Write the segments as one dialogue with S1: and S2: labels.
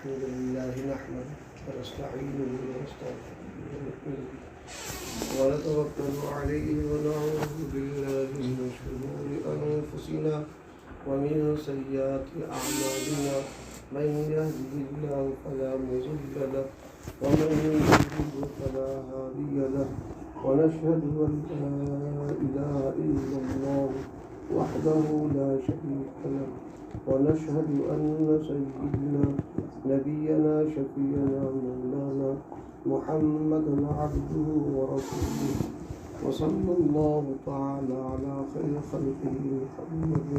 S1: الحمد لله نحمده ونستعينه ونستغفره ونتوكل عليه ونعوذ بالله من شرور أنفسنا ومن سيئات أعمالنا من يهده الله فلا مضل له ومن يضلل فلا هادي له ونشهد أن لا إله إلا الله وحده لا شريك له ونشهد أن سيدنا نبينا شفيعنا مولانا محمدا عبده ورسوله وصلى الله تعالى على خير خلقه محمد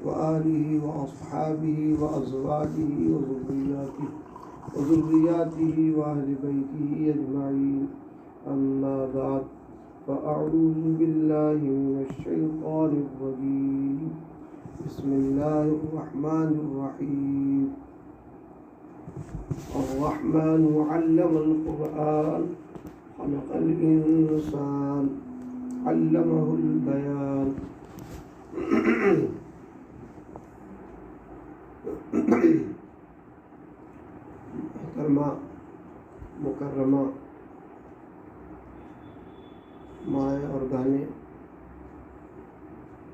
S1: وآله وأصحابه وأزواجه وذرياته وأهل بيته أجمعين أما بعد فأعوذ بالله من الشيطان الرجيم بسم الله الرحمن الرحيم الرحمن علم القرآن خلق الإنسان علمه البيان محترمہ مکرمہ مائیں اور بہنیں،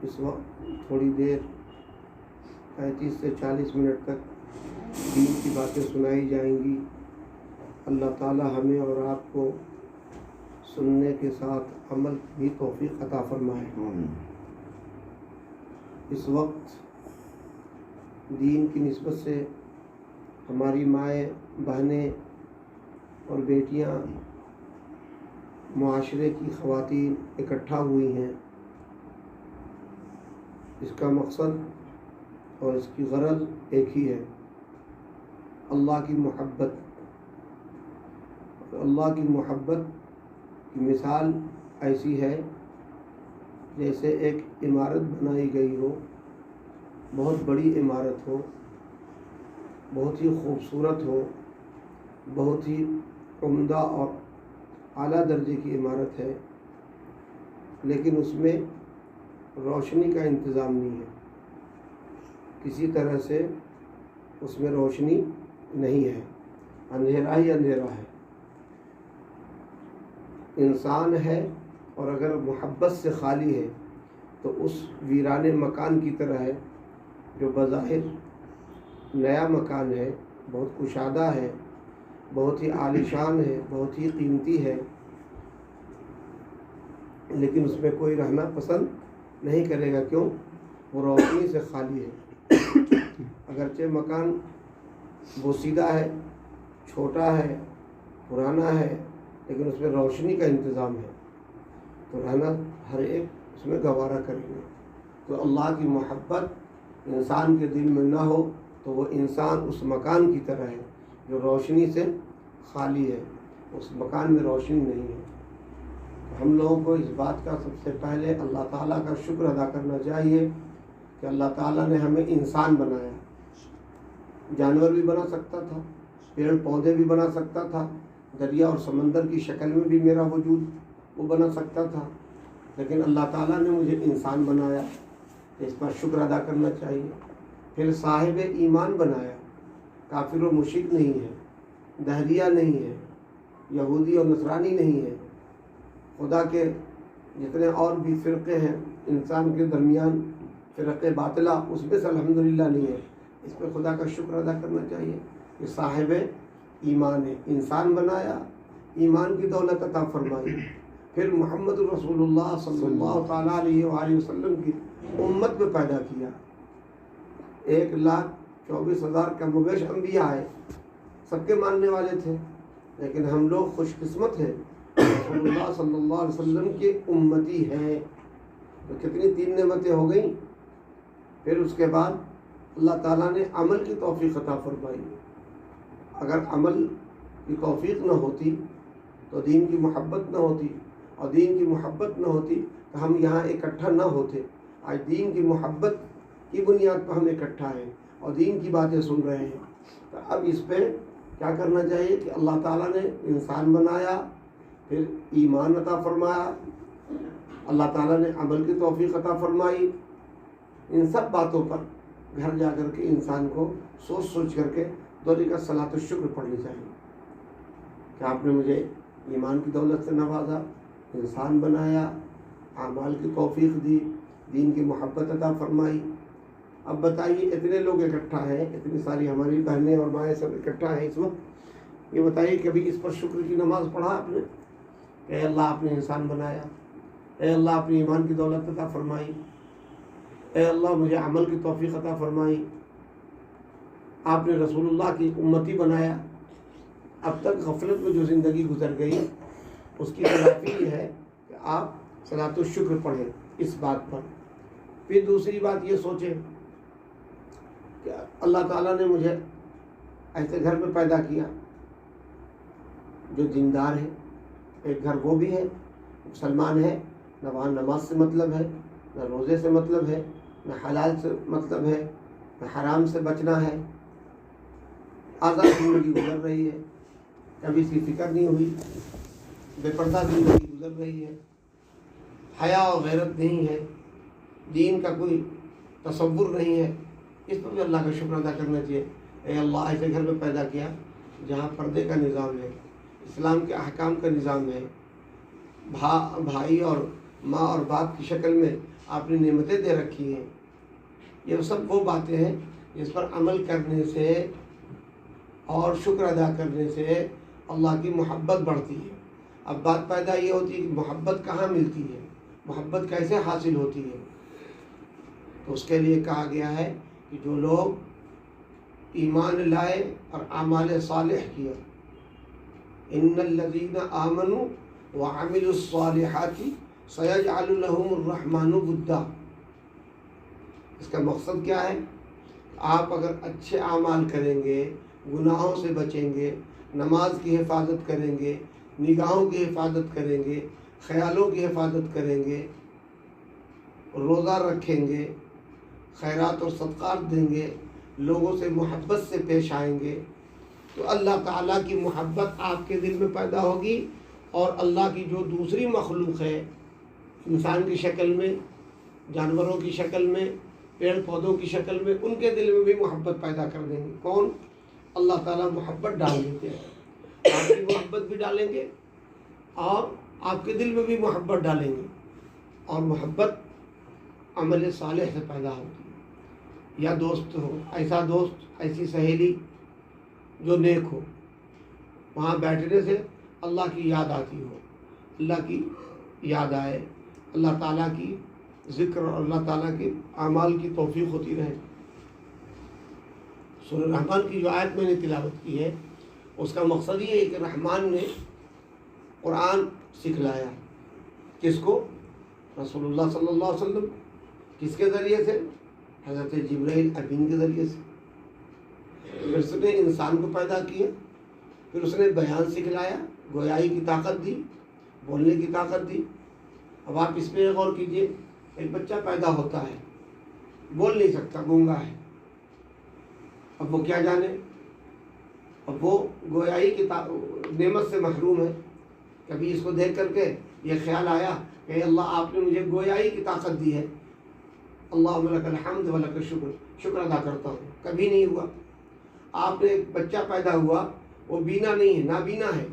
S1: اس وقت تھوڑی دیر 35 سے 40 منٹ تک دین کی باتیں سنائی جائیں گی۔ اللہ تعالی ہمیں اور آپ کو سننے کے ساتھ عمل بھی توفیق عطا فرمائے۔ اس وقت دین کی نسبت سے ہماری مائیں، بہنیں اور بیٹیاں، معاشرے کی خواتین اکٹھا ہوئی ہیں۔ اس کا مقصد اور اس کی غرض ایک ہی ہے، اللہ کی محبت۔ اللہ کی محبت کی مثال ایسی ہے جیسے ایک عمارت بنائی گئی ہو، بہت بڑی عمارت ہو، بہت ہی خوبصورت ہو، بہت ہی عمدہ اور اعلیٰ درجے کی عمارت ہے، لیکن اس میں روشنی کا انتظام نہیں ہے، کسی طرح سے اس میں روشنی نہیں ہے، اندھیرا ہی اندھیرا ہے۔ انسان ہے اور اگر محبت سے خالی ہے تو اس ویران مکان کی طرح ہے، جو بظاہر نیا مکان ہے، بہت کشادہ ہے، بہت ہی عالیشان ہے، بہت ہی قیمتی ہے، لیکن اس میں کوئی رہنا پسند نہیں کرے گا۔ کیوں؟ وہ روشنی سے خالی ہے۔ اگرچہ مکان بوسیدہ ہے، چھوٹا ہے، پرانا ہے، لیکن اس میں روشنی کا انتظام ہے، تو رہنا ہر ایک اس میں گوارا کریں گے۔ تو اللہ کی محبت انسان کے دل میں نہ ہو تو وہ انسان اس مکان کی طرح ہے جو روشنی سے خالی ہے، اس مکان میں روشنی نہیں ہے۔ ہم لوگوں کو اس بات کا سب سے پہلے اللہ تعالیٰ کا شکر ادا کرنا چاہیے کہ اللہ تعالیٰ نے ہمیں انسان بنایا۔ جانور بھی بنا سکتا تھا، پیڑ پودے بھی بنا سکتا تھا، دریا اور سمندر کی شکل میں بھی میرا وجود وہ بنا سکتا تھا، لیکن اللہ تعالیٰ نے مجھے انسان بنایا، اس پر شکر ادا کرنا چاہیے۔ پھر صاحب ایمان بنایا، کافر و مشرک نہیں ہے، دہریہ نہیں ہے، یہودی اور نصرانی نہیں ہے، خدا کے جتنے اور بھی فرقے ہیں انسان کے درمیان، فرقے باطلہ، اس میں سے الحمدللہ نہیں ہے۔ اس پہ خدا کا شکر ادا کرنا چاہیے کہ صاحب ایمان ہے، انسان بنایا، ایمان کی دولت عطا فرمائی، پھر محمد رسول اللہ صلی اللہ تعالیٰ علیہ وآلہ وسلم کی امت میں پیدا کیا۔ 1,24,000 کم و بیش انبیاء آئے، سب کے ماننے والے تھے، لیکن ہم لوگ خوش قسمت ہیں، رسول اللہ صلی اللہ علیہ وسلم کی امتی ہیں۔ تو کتنی 3 نعمتیں ہو گئیں۔ پھر اس کے بعد اللہ تعالیٰ نے عمل کی توفیق عطا فرمائی۔ اگر عمل کی توفیق نہ ہوتی تو دین کی محبت نہ ہوتی، اور دین کی محبت نہ ہوتی تو ہم یہاں اکٹھا نہ ہوتے۔ آج دین کی محبت کی بنیاد پر ہم اکٹھا ہیں اور دین کی باتیں سن رہے ہیں۔ تو اب اس پہ کیا کرنا چاہیے کہ اللہ تعالیٰ نے انسان بنایا، پھر ایمان عطا فرمایا، اللہ تعالیٰ نے عمل کی توفیق عطا فرمائی۔ ان سب باتوں پر گھر جا کر کے انسان کو سوچ سوچ کر کے 2 رکعت صلاۃ الشکر پڑھنی چاہیے کہ آپ نے مجھے ایمان کی دولت سے نوازا، انسان بنایا، اعمال کی توفیق دی، دین کی محبت عطا فرمائی۔ اب بتائیے اتنے لوگ اکٹھا ہیں، اتنی ساری ہماری بہنیں اور مائیں سب اکٹھا ہیں اس وقت، یہ بتائیے کبھی اس پر شکر کی نماز پڑھا آپ نے؟ اے اللہ آپ نے انسان بنایا، اے اللہ آپ نے ایمان کی دولت عطا فرمائی، اے اللہ مجھے عمل کی توفیق عطا فرمائی، آپ نے رسول اللہ کی امتی بنایا۔ اب تک غفلت میں جو زندگی گزر گئی اس کی تلافی یہ ہے کہ آپ صلاۃ الشکر پڑھیں اس بات پر۔ پھر دوسری بات یہ سوچیں کہ اللہ تعالیٰ نے مجھے ایسے گھر میں پیدا کیا جو دیندار ہے، ایک گھر وہ بھی ہے مسلمان ہے، نہ وہاں نماز سے مطلب ہے، نہ روزے سے مطلب ہے، نہ حلال سے مطلب ہے، نہ حرام سے بچنا ہے، آزاد زندگی گزر رہی ہے، کبھی اس کی فکر نہیں ہوئی، بے پردہ زندگی گزر رہی ہے، حیا و غیرت نہیں ہے، دین کا کوئی تصور نہیں ہے۔ اس پر بھی اللہ کا شکر ادا کرنا چاہیے۔ اے اللہ ایسے گھر میں پیدا کیا جہاں پردے کا نظام ہے، اسلام کے احکام کا نظام ہے، بھائی اور ماں اور باپ کی شکل میں آپ نے نعمتیں دے رکھی ہیں۔ یہ سب وہ باتیں ہیں جس پر عمل کرنے سے اور شکر ادا کرنے سے اللہ کی محبت بڑھتی ہے۔ اب بات پیدا یہ ہوتی ہے کہ محبت کہاں ملتی ہے، محبت کیسے حاصل ہوتی ہے؟ تو اس کے لیے کہا گیا ہے کہ جو لوگ ایمان لائے اور اعمال صالح کیا، ان الذین آمنوا وعملوا الصالحات سیجعل لهم الرحمن ودا۔ اس کا مقصد کیا ہے؟ آپ اگر اچھے اعمال کریں گے، گناہوں سے بچیں گے، نماز کی حفاظت کریں گے، نگاہوں کی حفاظت کریں گے، خیالوں کی حفاظت کریں گے، روزہ رکھیں گے، خیرات اور صدقات دیں گے، لوگوں سے محبت سے پیش آئیں گے، تو اللہ تعالیٰ کی محبت آپ کے دل میں پیدا ہوگی، اور اللہ کی جو دوسری مخلوق ہے انسان کی شکل میں، جانوروں کی شکل میں، پیڑ پودوں کی شکل میں، ان کے دل میں بھی محبت پیدا کر دیں گے۔ کون؟ اللہ تعالیٰ محبت ڈال دیتے ہیں، آپ کی محبت بھی ڈالیں گے اور آپ کے دل میں بھی محبت ڈالیں گے، اور محبت عمل صالح سے پیدا ہوتی ہے۔ یا دوست ہو، ایسا دوست، ایسی سہیلی جو نیک ہو، وہاں بیٹھنے سے اللہ کی یاد آتی ہو، اللہ کی یاد آئے، اللہ تعالیٰ کی ذکر اور اللہ تعالیٰ کے اعمال کی توفیق ہوتی رہے۔ سورہ رحمان کی جو آیت میں نے تلاوت کی ہے اس کا مقصد یہ ہے کہ رحمان نے قرآن سکھلایا، کس کو؟ رسول اللہ صلی اللہ علیہ وسلم۔ کس کے ذریعے سے؟ حضرت جبرائیل امین کے ذریعے سے۔ پھر اس نے انسان کو پیدا کیا، پھر اس نے بیان سکھلایا، گویائی کی طاقت دی، بولنے کی طاقت دی۔ اب آپ اس پہ غور کیجئے، ایک بچہ پیدا ہوتا ہے، بول نہیں سکتا، گونگا ہے، اب وہ کیا جانے؟ اب وہ گویائی کی نعمت سے محروم ہے۔ کبھی اس کو دیکھ کر کے یہ خیال آیا کہ اللہ آپ نے مجھے گویائی کی طاقت دی ہے، اللہم لک الحمد ولک الشکر، شکر ادا کرتا ہوں، کبھی نہیں ہوا۔ آپ نے ایک بچہ پیدا ہوا، وہ بینا نہیں ہے، نابینا ہے،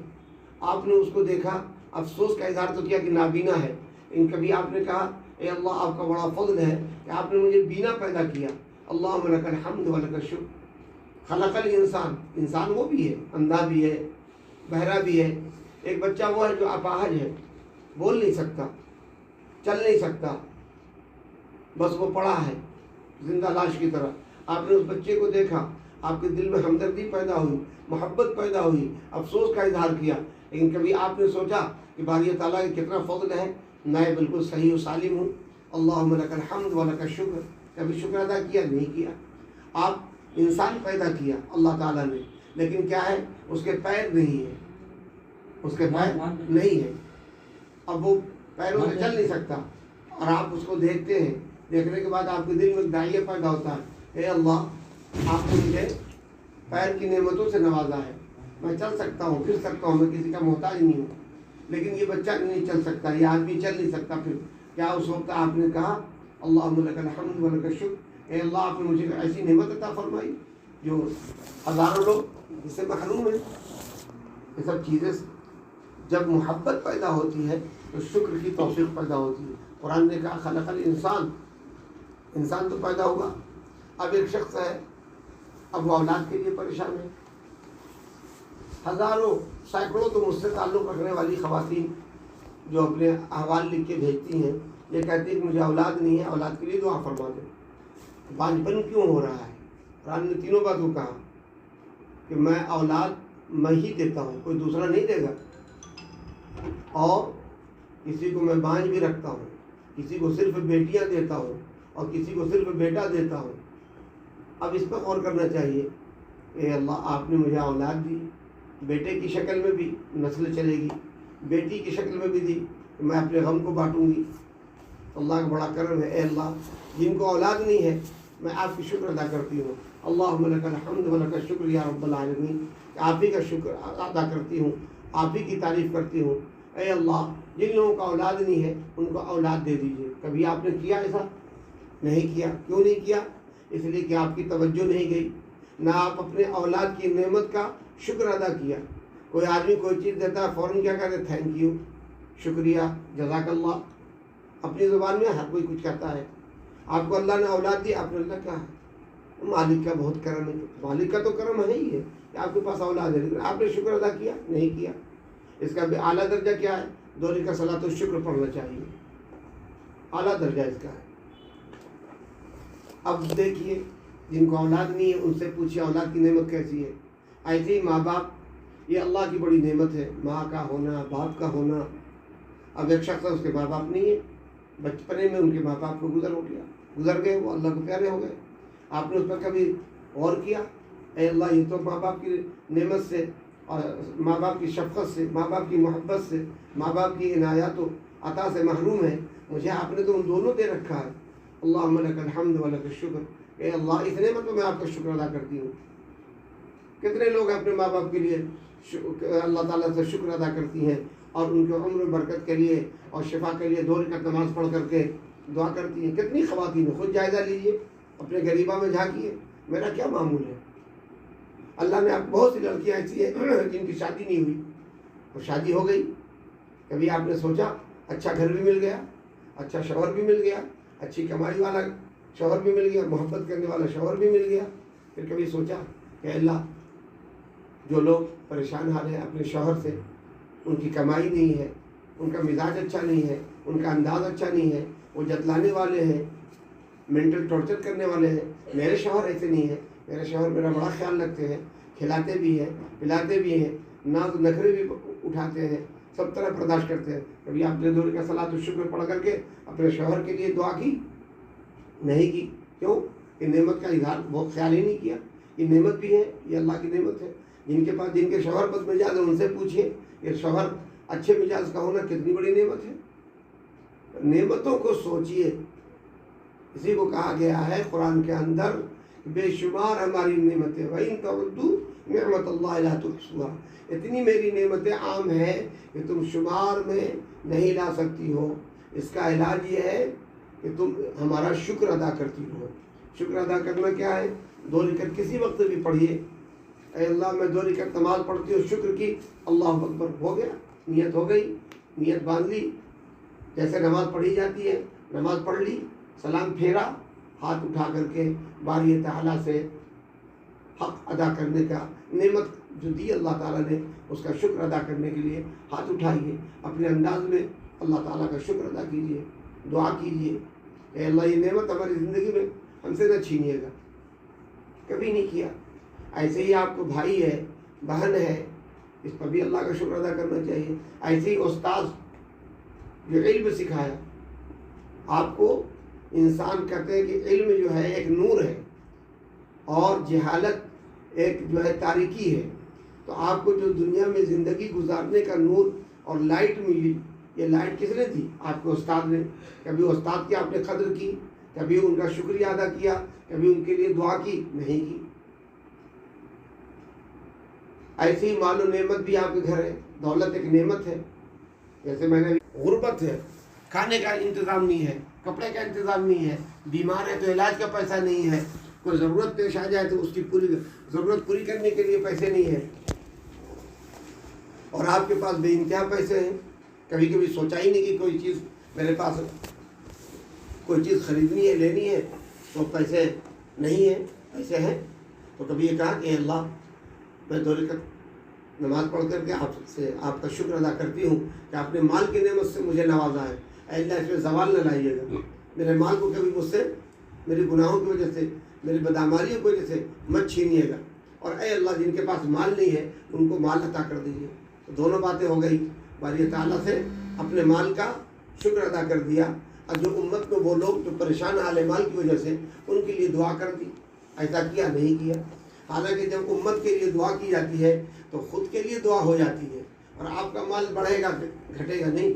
S1: آپ نے اس کو دیکھا، افسوس کا اظہار تو کیا کہ نابینا ہے، لیکن کبھی آپ نے کہا اے اللہ آپ کا بڑا فضل ہے کہ آپ نے مجھے بینا پیدا کیا، اللہم لک الحمد ولک الشکر۔ خلق الانسان، انسان وہ بھی ہے، اندھا بھی ہے، بہرا بھی ہے۔ ایک بچہ وہ ہے جو اپاہج ہے، بول نہیں سکتا، چل نہیں سکتا، بس وہ پڑا ہے زندہ لاش کی طرح۔ آپ نے اس بچے کو دیکھا، آپ کے دل میں ہمدردی پیدا ہوئی، محبت پیدا ہوئی، افسوس کا اظہار کیا، لیکن کبھی آپ نے سوچا کہ باری تعالیٰ کا کتنا فضل ہے، میں بالکل صحیح و سالم ہوں، اللہم لک الحمد ولک الشکر، کبھی شکر ادا کیا؟ نہیں کیا۔ آپ انسان پیدا کیا اللہ تعالیٰ نے، لیکن کیا ہے؟ اس کے پیر نہیں ہیں، اس کے پیر نہیں ہیں، اب وہ پیروں سے چل نہیں سکتا، اور آپ اس کو دیکھتے ہیں، دیکھنے کے بعد آپ کے دل میں ایک داعیہ پیدا ہوتا ہے، اے اللہ آپ نے مجھے پیر کی نعمتوں سے نوازا ہے، میں چل سکتا ہوں، پھر سکتا ہوں، میں کسی کا محتاج نہیں ہوں، لیکن یہ بچہ نہیں چل سکتا، یہ آدمی چل نہیں سکتا۔ پھر کیا اس وقت آپ نے کہا اللہم لک الحمد ولک الشکر، اے اللہ آپ نے مجھے ایسی نعمت عطا فرمائی جو ہزاروں لوگ اس سے محروم ہیں. یہ سب چیزیں جب محبت پیدا ہوتی ہے تو شکر کی توفیق پیدا ہوتی ہے. قرآن نے کہا خلق الانسان، انسان تو پیدا ہوا. اب ایک شخص ہے، اب وہ اولاد کے لیے پریشان ہے. ہزاروں سینکڑوں تو مجھ سے تعلق رکھنے والی خواتین جو اپنے احوال لکھ کے بھیجتی ہیں، یہ کہتی ہے کہ مجھے اولاد نہیں ہے، اولاد کے لیے دعا فرما دیں. بانجپن کیوں ہو رہا ہے؟ قرآن نے تینوں باتوں کہا کہ میں اولاد میں ہی دیتا ہوں، کوئی دوسرا نہیں دے گا. اور کسی کو میں بانج بھی رکھتا ہوں، کسی کو صرف بیٹیاں دیتا ہوں اور کسی کو صرف بیٹا دیتا ہوں. اب اس پر غور کرنا چاہیے. اے اللہ آپ نے مجھے اولاد دی، بیٹے کی شکل میں بھی نسل چلے گی، بیٹی کی شکل میں بھی دی، میں اپنے غم کو بانٹوں گی. اللہ کا بڑا کرم ہے. اے اللہ جن کو اولاد نہیں ہے میں آپ کی شکر ادا کرتی ہوں. اللہم لک الحمد و لک الشکر یا رب العالمین. آپ ہی کا شکر ادا کرتی ہوں، آپ ہی کی تعریف کرتی ہوں. اے اللہ جن لوگوں کا اولاد نہیں ہے ان کو اولاد دے دیجیے. کبھی آپ نے کیا ایسا؟ نہیں کیا. کیوں نہیں کیا؟ اس لیے کہ آپ کی توجہ نہیں گئی، نہ آپ اپنے اولاد کی نعمت کا شکر ادا کیا. کوئی آدمی کوئی چیز دیتا ہے فوراً کیا کہتے ہیں؟ تھینک یو، شکریہ، جزاک اللہ. اپنی زبان میں ہر کوئی کچھ کہتا ہے. آپ کو اللہ نے اولاد دی، آپ نے اللہ کہا مالک کا بہت کرم ہے. مالک کا تو کرم ہے ہی ہے کہ آپ کے پاس اولاد ہے، لیکن آپ نے شکر ادا کیا نہیں کیا. اس کا بھی اعلیٰ درجہ کیا ہے؟ 2 رکعت صلاۃ الشکر پڑھنا چاہیے. اعلیٰ درجہ اس کا ہے. اب دیکھیے جن کو اولاد نہیں ہے ان سے پوچھیے اولاد کی نعمت کیسی ہے. ایسے ہی ماں باپ، یہ اللہ کی بڑی نعمت ہے، ماں کا ہونا، باپ کا ہونا. اب ایک شخص ہے اس کے ماں باپ نہیں ہے، بچپنے میں ان کے ماں باپ کو گزر گئے، وہ اللہ کو پیارے ہو گئے. آپ نے اس پر کبھی غور کیا؟ اے اللہ یہ تو ماں باپ کی نعمت سے اور ماں باپ کی شفقت سے، ماں باپ کی محبت سے، ماں باپ کی عنایات و عطا سے محروم ہے، مجھے آپ نے تو ان دونوں دے رکھا ہے. اللہم لک الحمد و لک الشکر. اے اللہ اس نعمت میں آپ کا شکر ادا کرتی ہوں. کتنے لوگ اپنے ماں باپ کے لیے اللہ تعالیٰ سے شکر ادا کرتی ہیں اور ان کے عمر برکت کے لیے اور شفا کے لیے 2 رکعت نماز پڑھ کر کے دعا کرتی ہیں. کتنی خواتین ہیں، خود جائزہ لیجیے، اپنے غریبہ میں جھانکیے، میرا کیا معمول ہے. اللہ نے آپ بہت سی لڑکیاں ایسی ہیں جن کی شادی نہیں ہوئی اور شادی ہو گئی. کبھی آپ نے سوچا اچھا گھر بھی مل گیا، اچھا شوہر بھی مل گیا، اچھی کمائی والا شوہر بھی مل گیا، محبت کرنے والا شوہر بھی مل گیا. پھر کبھی سوچا کہ اللہ جو لوگ پریشان حال ہیں اپنے شوہر سے، ان کی کمائی نہیں ہے، ان کا مزاج اچھا نہیں ہے، ان کا انداز اچھا نہیں ہے، وہ جتلانے والے ہیں، مینٹل ٹارچر کرنے والے ہیں. میرے شوہر ایسے نہیں ہیں، میرے شوہر میرا بڑا خیال رکھتے ہیں، کھلاتے بھی ہیں، پلاتے بھی ہیں، ناز نخرے بھی اٹھاتے ہیں، سب طرح برداشت کرتے ہیں. کبھی آپ نے 2 رکعت صلاۃ الشکر پڑھ کر کے اپنے شوہر کے لیے دعا کی؟ نہیں کی. کیوں؟ کہ نعمت کا اظہار بہت خیال ہی نہیں کیا. یہ نعمت بھی ہے، یہ اللہ کی نعمت ہے. جن کے شوہر بد مزاج ہے ان سے پوچھیے کہ شوہر اچھے مزاج کا ہونا کتنی بڑی نعمت ہے. نعمتوں کو سوچیے. اسی کو کہا گیا ہے قرآن کے اندر بے شمار ہماری نعمتیں، وَإِن تَعُدُّوا نِعْمَتَ اللَّهِ لَا تُحْصُوهَا. اتنی میری نعمتیں عام ہیں کہ تم شمار میں نہیں لا سکتی ہو. اس کا علاج یہ ہے کہ تم ہمارا شکر ادا کرتی ہو. شکر ادا کرنا کیا ہے؟ 2 رکعت کسی وقت بھی پڑھیے. اے اللہ میں 2 رکعت نماز پڑھتی ہوں، شکر کی، اللہ اکبر، ہو گیا، نیت ہو گئی، نیت باندھ لی. جیسے نماز پڑھی جاتی ہے نماز پڑھ لی، سلام پھیرا، ہاتھ اٹھا کر کے باری تعالیٰ سے حق ادا کرنے کا، نعمت جو دی اللہ تعالیٰ نے اس کا شکر ادا کرنے کے لیے ہاتھ اٹھائیے. اپنے انداز میں اللہ تعالیٰ کا شکر ادا کیجیے، دعا کیجیے کہ اللہ یہ نعمت ہماری زندگی میں ہم سے نہ چھینیے گا. کبھی نہیں کیا. ایسے ہی آپ کو بھائی ہے، بہن ہے، اس پر بھی اللہ کا شکر ادا کرنا چاہیے. ایسے ہی استاذ جو علم سکھایا آپ کو. انسان کہتے ہیں کہ علم جو ہے ایک نور ہے اور جہالت ایک جو ہے تاریکی ہے. تو آپ کو جو دنیا میں زندگی گزارنے کا نور اور لائٹ ملی، یہ لائٹ کس نے دی؟ آپ کے استاد نے. کبھی استاد کی آپ نے قدر کی؟ کبھی ان کا شکریہ ادا کیا؟ کبھی ان کے لیے دعا کی؟ نہیں کی. ایسی ہی مال و نعمت بھی آپ کے گھر ہے. دولت ایک نعمت ہے. جیسے میں نے غربت ہے، کھانے کا انتظام نہیں ہے، کپڑے کا انتظام نہیں ہے، بیمار ہے تو علاج کا پیسہ نہیں ہے، کوئی ضرورت پیش آ جائے تو اس کی پوری ضرورت پوری کرنے کے لیے پیسے نہیں ہیں، اور آپ کے پاس بے انتہا پیسے ہیں. کبھی کبھی سوچا ہی نہیں کہ کوئی چیز میرے پاس کوئی چیز خریدنی ہے، لینی ہے تو پیسے نہیں ہیں، پیسے ہیں تو کبھی یہ کہا کہ اللہ میں 2 رکعت نماز پڑھ کر کے آپ کا شکر ادا کرتی ہوں کہ آپ نے مال کی نعمت سے مجھے نوازا ہے. اے اللہ اس میں زوال نہ لائیے گا، میرے مال کو کبھی مجھ سے میری گناہوں کی وجہ سے، میری بدعمالیوں کی وجہ سے مت چھینیے گا، اور اے اللہ جن کے پاس مال نہیں ہے ان کو مال عطا کر دیجیے. تو دونوں باتیں ہو گئی. باری تعالیٰ سے اپنے مال کا شکر ادا کر دیا، اور جو امت میں وہ لوگ جو پریشان حال مال کی وجہ سے ان کے لیے دعا کر دی. ایسا کیا نہیں کیا. حالانکہ جب امت کے لیے دعا کی جاتی ہے تو خود کے لیے دعا ہو جاتی ہے، اور آپ کا مال بڑھے گا گھٹے گا نہیں.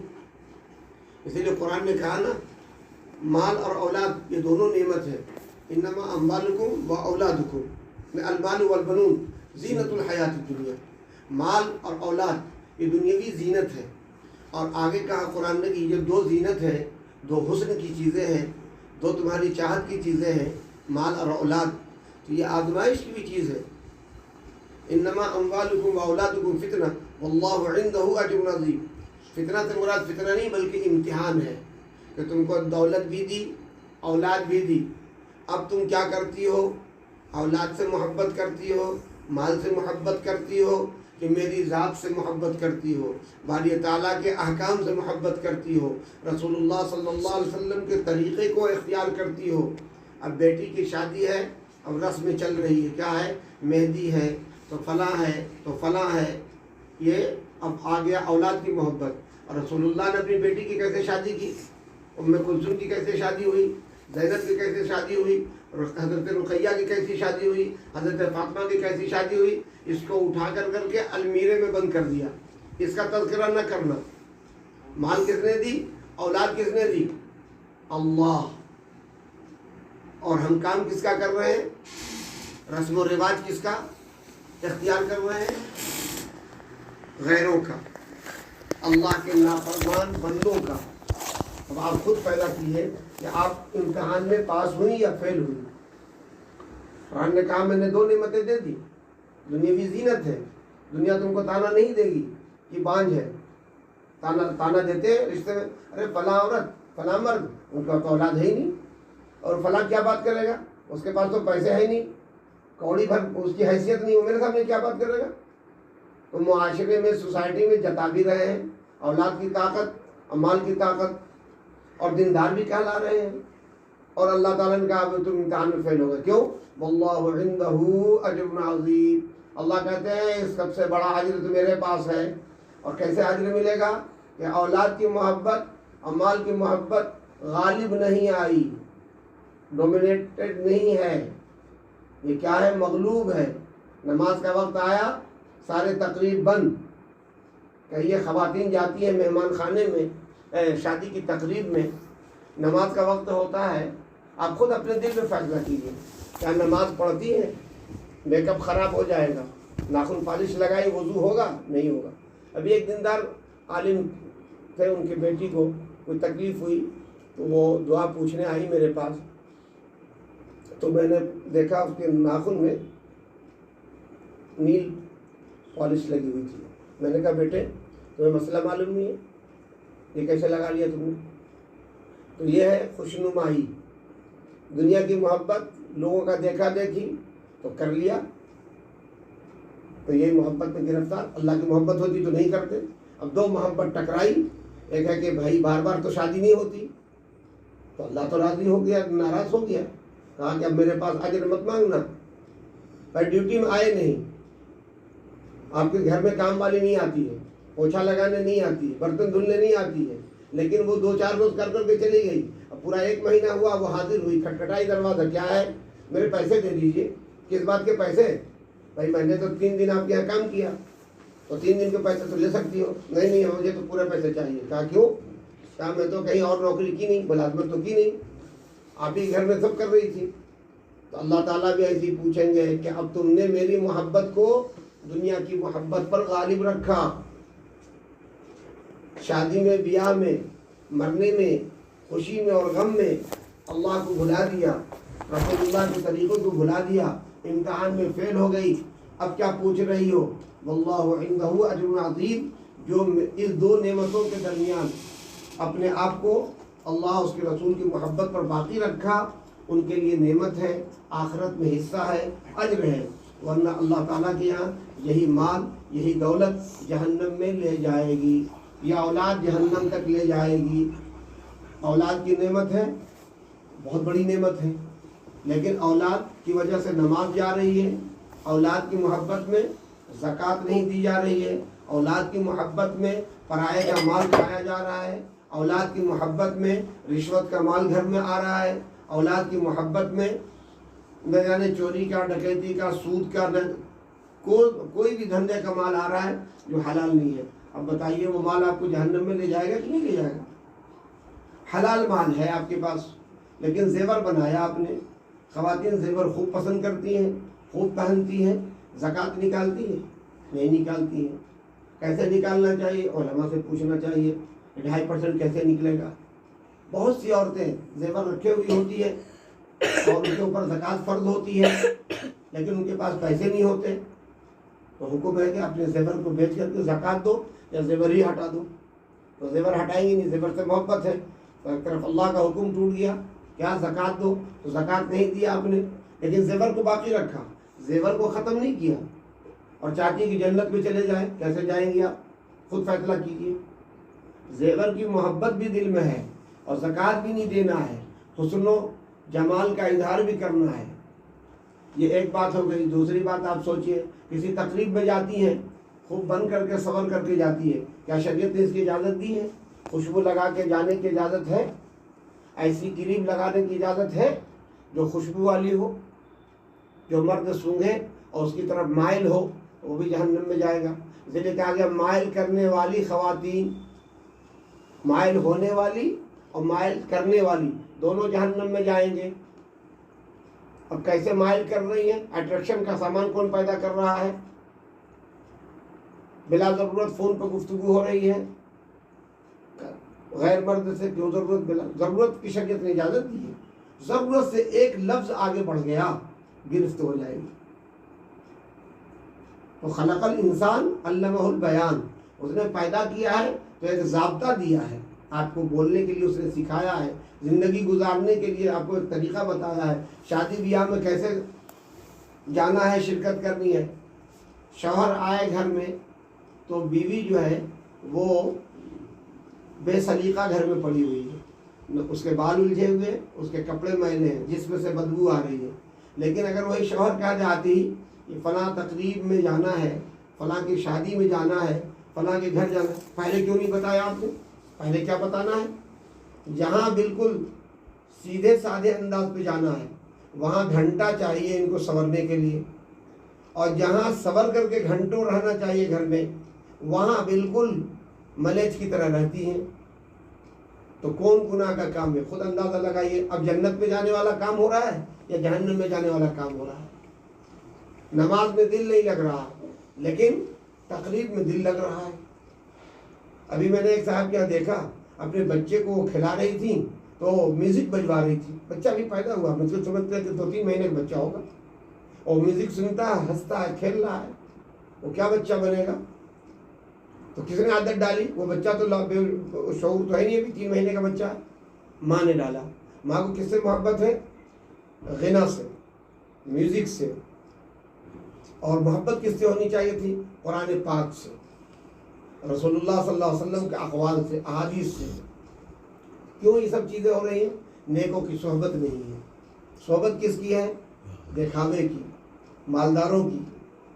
S1: اسی لیے قرآن نے کہا نا، مال اور اولاد یہ دونوں نعمت ہے. انما اموالکم و اولادکم المال والبنون زینت الحیات الدنیا. مال اور اولاد یہ دنیاوی زینت ہے، اور آگے کہا قرآن نے کہ یہ 2 زینت ہے، 2 حسن کی چیزیں ہیں، 2 تمہاری چاہت کی چیزیں ہیں، مال اور اولاد. تو یہ آزمائش کی بھی چیز ہے. انما اموالکم و اولادکم فتنہ واللہ عندہ اجر عظیم. فتنہ سے مراد فتنہ نہیں بلکہ امتحان ہے کہ تم کو دولت بھی دی، اولاد بھی دی. اب تم کیا کرتی ہو؟ اولاد سے محبت کرتی ہو، مال سے محبت کرتی ہو، کہ میری ذات سے محبت کرتی ہو، باری تعالیٰ کے احکام سے محبت کرتی ہو، رسول اللہ صلی اللہ علیہ وسلم کے طریقے کو اختیار کرتی ہو. اب بیٹی کی شادی ہے، اب رسم چل رہی ہے، کیا ہے؟ مہندی ہے تو فلاں ہے تو فلاں ہے. یہ اب آ گیا اولاد کی محبت. اور رسول اللہ نے اپنی بیٹی کی کیسے شادی کی؟ ام کلثوم کی کیسے شادی ہوئی؟ زینب کی کیسے شادی ہوئی؟ حضرت رقیہ کی کیسی شادی ہوئی؟ حضرت فاطمہ کی کیسی شادی ہوئی؟ اس کو اٹھا کر کے المیرے میں بند کر دیا. اس کا تذکرہ نہ کرنا. مال کس نے دی؟ اولاد کس نے دی؟ اللہ. اور ہم کام کس کا کر رہے ہیں؟ رسم و رواج کس کا اختیار کر رہے ہیں؟ غیروں کا، اللہ کے نافرمان بندوں کا. اب آپ خود پیدا کیے کہ آپ امتحان میں پاس ہوئی یا فیل ہوئی. قرآن نے کہا میں نے 2 نعمتیں دے دی. دنیاوی زینت ہے، دنیا تم کو تانا نہیں دے گی کہ بانجھ ہے. تانا دیتے ہیں رشتے میں، ارے فلاں عورت فلاں مرد ان کا تو اولاد ہے ہی نہیں، اور فلاں کیا بات کرے گا، اس کے پاس تو پیسے ہے ہی نہیں، کوڑی بھر اس کی حیثیت نہیں، وہ میرے سامنے کیا بات کرے گا. تو معاشرے میں، سوسائٹی میں جتا بھی رہے ہیں اولاد کی طاقت، مال کی طاقت، اور دیندار بھی کہلا رہے ہیں. اور اللہ تعالیٰ نے کہا تم امتحان میں فیل ہوگا. کیوں؟ واللہ عندہ اجر عظیم. اللہ کہتے ہیں اس سب سے بڑا اجر تو میرے پاس ہے. اور کیسے اجر ملے گا؟ کہ اولاد کی محبت اور مال کی محبت غالب نہیں آئی، ڈومینیٹڈ نہیں ہے. یہ کیا ہے؟ مغلوب ہے. نماز کا وقت آیا، سارے تقریب بند. کہیے خواتین جاتی ہیں مہمان خانے میں، شادی کی تقریب میں، نماز کا وقت ہوتا ہے. آپ خود اپنے دل میں فیصلہ کیجیے، کیا نماز پڑھتی ہیں؟ میک اپ خراب ہو جائے گا، ناخن پالش لگائی وضو ہوگا؟ نہیں ہوگا. ابھی ایک دیندار عالم تھے، ان کی بیٹی کو کوئی تکلیف ہوئی تو وہ دعا پوچھنے آئی میرے پاس. تو میں نے دیکھا اس کے ناخن میں نیل پالش لگی ہوئی تھی. میں نے کہا بیٹے تمہیں مسئلہ معلوم نہیں ہے، یہ کیسے لگا لیا تم نے؟ تو یہ ہے خوشنمائی. دنیا کی محبت، لوگوں کا دیکھا دیکھی تو کر لیا، تو یہی محبت میں گرفتار. اللہ کی محبت ہوتی تو نہیں کرتے. اب 2 محبت ٹکرائی. ایک ہے کہ بھائی بار بار تو شادی نہیں ہوتی، تو اللہ تو راضی ہو گیا، ناراض ہو گیا. کہا کہ اب میرے پاس اجر مت مانگنا. پر ڈیوٹی میں آئے نہیں، آپ کے گھر میں کام والی نہیں آتی ہے، پوچھا لگانے نہیں آتی ہے، برتن دھلنے نہیں آتی ہے، لیکن وہ 2-4 روز کر کے چلی گئی. اب پورا 1 مہینہ ہوا، وہ حاضر ہوئی، کھٹکھٹائی دروازہ. کیا ہے؟ میرے پیسے دے دیجیے. کس بات کے پیسے؟ بھائی میں نے تو 3 دن آپ کے یہاں کام کیا، تو 3 دن کے پیسے تو لے سکتی ہو. نہیں مجھے تو پورے پیسے چاہیے. کہا کیوں؟ کہا میں تو کہیں اور نوکری کی نہیں، ملازمت تو کی نہیں، آپ ہی گھر میں سب کر رہی تھی. تو اللہ تعالیٰ بھی ایسی پوچھیں گے کہ اب تم نے میری محبت کو دنیا کی محبت پر غالب رکھا. شادی میں، بیاہ میں مرنے میں، خوشی میں اور غم میں اللہ کو بھلا دیا، رسول اللہ کے طریقوں کو بھلا دیا، امتحان میں فیل ہو گئی، اب کیا پوچھ رہی ہو؟ واللہ عندہ اجر عظیم. جو اس دو نعمتوں کے درمیان اپنے آپ کو اللہ اس کے رسول کی محبت پر باقی رکھا، ان کے لیے نعمت ہے، آخرت میں حصہ ہے، اجر ہے. ورنہ اللہ تعالیٰ کے یہاں یہی مال، یہی دولت جہنم میں لے جائے گی، یا اولاد جہنم تک لے جائے گی. اولاد کی نعمت ہے، بہت بڑی نعمت ہے، لیکن اولاد کی وجہ سے نماز جا رہی ہے، اولاد کی محبت میں زکوٰۃ نہیں دی جا رہی ہے، اولاد کی محبت میں پرائے کا مال کھایا جا رہا ہے، اولاد کی محبت میں رشوت کا مال گھر میں آ رہا ہے، اولاد کی محبت میں نہ جانے چوری کا، ڈکیتی کا، سود کا، کوئی بھی دھندے کا مال آ رہا ہے جو حلال نہیں ہے. اب بتائیے وہ مال آپ کو جہنم میں لے جائے گا کہ نہیں لے جائے گا؟ حلال مال ہے آپ کے پاس، لیکن زیور بنایا آپ نے. خواتین زیور خوب پسند کرتی ہیں، خوب پہنتی ہیں، زکوٰۃ نکالتی ہیں؟ نہیں نکالتی ہیں. کیسے نکالنا چاہیے؟ علماء سے پوچھنا چاہیے. 2.5% کیسے نکلے گا؟ بہت سی عورتیں زیور رکھے ہوئی ہوتی ہے اور ان کے اوپر زکوٰۃ فرض ہوتی ہے، لیکن ان کے پاس پیسے نہیں ہوتے، تو حکم ہے کہ اپنے زیور کو بیچ کر کے زکوٰۃ دو یا زیور ہی ہٹا دو. تو زیور ہٹائیں گی نہیں، زیور سے محبت ہے، تو ایک طرف اللہ کا حکم ٹوٹ گیا، کیا زکوٰۃ دو، تو زکوٰۃ نہیں دیا آپ نے، لیکن زیور کو باقی رکھا، زیور کو ختم نہیں کیا. اور چاہتی کہ جنت میں چلے جائیں، کیسے جائیں گی آپ؟ خود فیصلہ کیجیے. زیور کی محبت بھی دل میں ہے اور زکوٰۃ بھی نہیں دینا ہے، حسن و جمال کا اظہار بھی کرنا ہے. یہ ایک بات ہو گئی. دوسری بات آپ سوچئے، کسی تقریب میں جاتی ہیں، خوب بن کر کے صبر کر کے جاتی ہے، کیا شریعت نے اس کی اجازت دی ہے؟ خوشبو لگا کے جانے کی اجازت ہے؟ ایسی کریم لگانے کی اجازت ہے جو خوشبو والی ہو؟ جو مرد سونگھے اور اس کی طرف مائل ہو وہ بھی جہنم میں جائے گا. اس لیے کہا گیا مائل کرنے والی خواتین، مائل ہونے والی اور مائل کرنے والی دونوں جہنم میں جائیں گے. اب کیسے مائل کر رہی ہیں؟ اٹریکشن کا سامان کون پیدا کر رہا ہے؟ بلا ضرورت فون پہ گفتگو ہو رہی ہے غیر مرد سے، کیوں ضرورت؟ بلا ضرورت کی شریعت نے اجازت دی ہے. ضرورت سے ایک لفظ آگے بڑھ گیا گرفت ہو جائے گی. تو خلق الانسان علمہ البیان، اس نے پیدا کیا ہے تو ایک ضابطہ دیا ہے آپ کو بولنے کے لیے، اس نے سکھایا ہے، زندگی گزارنے کے لیے آپ کو ایک طریقہ بتایا ہے. شادی بیاہ میں کیسے جانا ہے، شرکت کرنی ہے. شوہر آئے گھر میں تو بیوی جو ہے وہ بے سلیقہ گھر میں پڑی ہوئی ہے، اس کے بال الجھے ہوئے، اس کے کپڑے میلے ہیں، جس میں سے بدبو آ رہی ہے. لیکن اگر وہی شوہر کہہ جاتی کہ فلاں تقریب میں جانا ہے، فلاں کی شادی میں جانا ہے، فلاں کے گھر جانا ہے، پہلے کیوں نہیں بتایا آپ نے؟ پہلے کیا بتانا ہے؟ جہاں بالکل سیدھے سادھے انداز پہ جانا ہے وہاں گھنٹہ چاہیے ان کو سنورنے کے لیے، اور جہاں صبر کر کے گھنٹوں رہنا چاہیے گھر میں وہاں بالکل ملیچ کی طرح رہتی ہیں. تو کون گناہ کا کام ہے؟ خود اندازہ لگائیے. اب جنت میں جانے والا کام ہو رہا ہے یا جہنم میں جانے والا کام ہو رہا ہے؟ نماز میں دل نہیں لگ رہا لیکن تقریب میں دل لگ رہا ہے. ابھی میں نے ایک صاحب کے یہاں دیکھا، اپنے بچے کو وہ کھلا رہی تھی تو میوزک بجوا رہی تھی. بچہ بھی پیدا ہوا، مجھے سمجھتے ہیں کہ 2-3 مہینے کا بچہ ہوگا، اور میوزک سنتا ہے، ہنستا ہے، کھیل رہا ہے، وہ کیا بچہ بنے گا؟ تو کس نے عادت ڈالی؟ وہ بچہ تو شعور تو ہے نہیں، ابھی 3 مہینے کا بچہ ہے. ماں نے ڈالا. ماں کو کس سے محبت ہے؟ غنا سے، میوزک سے. اور محبت کس سے ہونی چاہیے تھی؟ قرآن پاک سے، رسول اللہ صلی اللہ علیہ وسلم کے اقوال سے، احادیث سے. کیوں یہ سب چیزیں ہو رہی ہیں؟ نیکوں کی صحبت نہیں ہے. صحبت کس کی ہے؟ دکھاوے کی، مالداروں کی،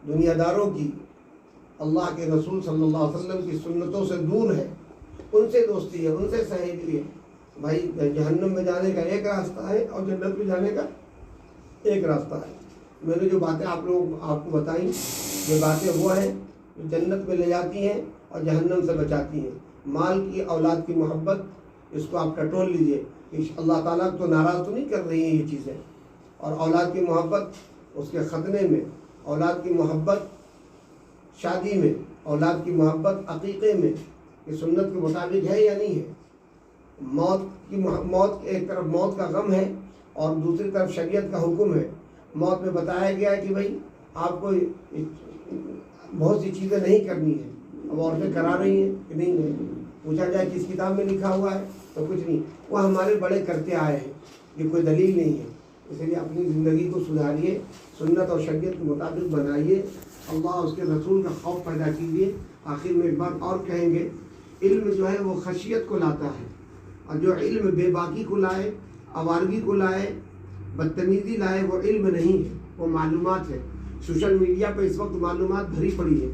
S1: دنیا داروں کی. اللہ کے رسول صلی اللہ علیہ وسلم کی سنتوں سے دور ہے، ان سے دوستی ہے، ان سے سہیلی ہے. بھائی جہنم میں جانے کا ایک راستہ ہے اور جنت میں جانے کا ایک راستہ ہے. میں نے جو باتیں آپ کو بتائیں، یہ باتیں وہ ہیں جو جنت میں لے جاتی ہیں اور جہنم سے بچاتی ہیں. مال کی، اولاد کی محبت، اس کو آپ ٹٹول لیجئے کہ اللہ تعالیٰ تو ناراض تو نہیں کر رہی ہیں یہ چیزیں. اور اولاد کی محبت اس کے ختنے میں، اولاد کی محبت شادی میں، اولاد کی محبت عقیقے میں، یہ سنت کے مطابق ہے یا نہیں ہے؟ موت ایک طرف موت کا غم ہے اور دوسری طرف شریعت کا حکم ہے. موت میں بتایا گیا ہے کہ بھائی آپ کو بہت سی چیزیں نہیں کرنی ہیں. اب عورتیں کرا رہی ہیں کہ نہیں ہے؟ پوچھا جائے کس کتاب میں لکھا ہوا ہے تو کچھ نہیں. وہ ہمارے بڑے کرتے آئے ہیں، یہ کوئی دلیل نہیں ہے. اس لیے اپنی زندگی کو سدھاریے، سنت اور شریعت کے مطابق بنائیے، اللہ اس کے رسول کا خوف پیدا کیجیے. آخر میں ایک بات اور کہیں گے، علم جو ہے وہ خشیت کو لاتا ہے، اور جو علم بے باکی کو لائے، آوارگی کو لائے، بدتمیزی لائے، وہ علم نہیں ہے، وہ معلومات ہے. سوشل میڈیا پہ اس وقت معلومات بھری پڑی ہے.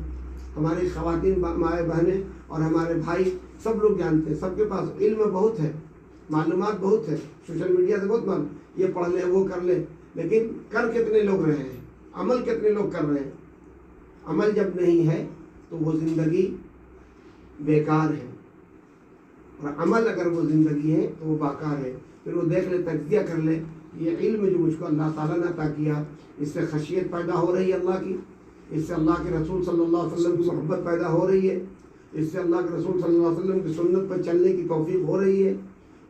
S1: ہماری خواتین مائیں بہنیں اور ہمارے بھائی سب لوگ جانتے ہیں، سب کے پاس علم بہت ہے، معلومات بہت ہے. سوشل میڈیا سے بہت معلوم، یہ پڑھ لیں وہ کر لیں، لیکن کر کتنے لوگ رہے ہیں؟ عمل کتنے لوگ کر رہے ہیں؟ عمل جب نہیں ہے تو وہ زندگی بیکار ہے، اور عمل اگر وہ زندگی ہے تو وہ باکار ہے. پھر وہ دیکھ لے، تجزیہ کر لے، یہ علم جو مجھ کو اللہ تعالیٰ نے عطا کیا، اس سے خشیت پیدا ہو رہی ہے اللہ کی، اس سے اللہ کے رسول صلی اللہ علیہ وسلم کی محبت پیدا ہو رہی ہے، اس سے اللہ کے رسول صلی اللہ علیہ وسلم کی سنت پر چلنے کی توفیق ہو رہی ہے.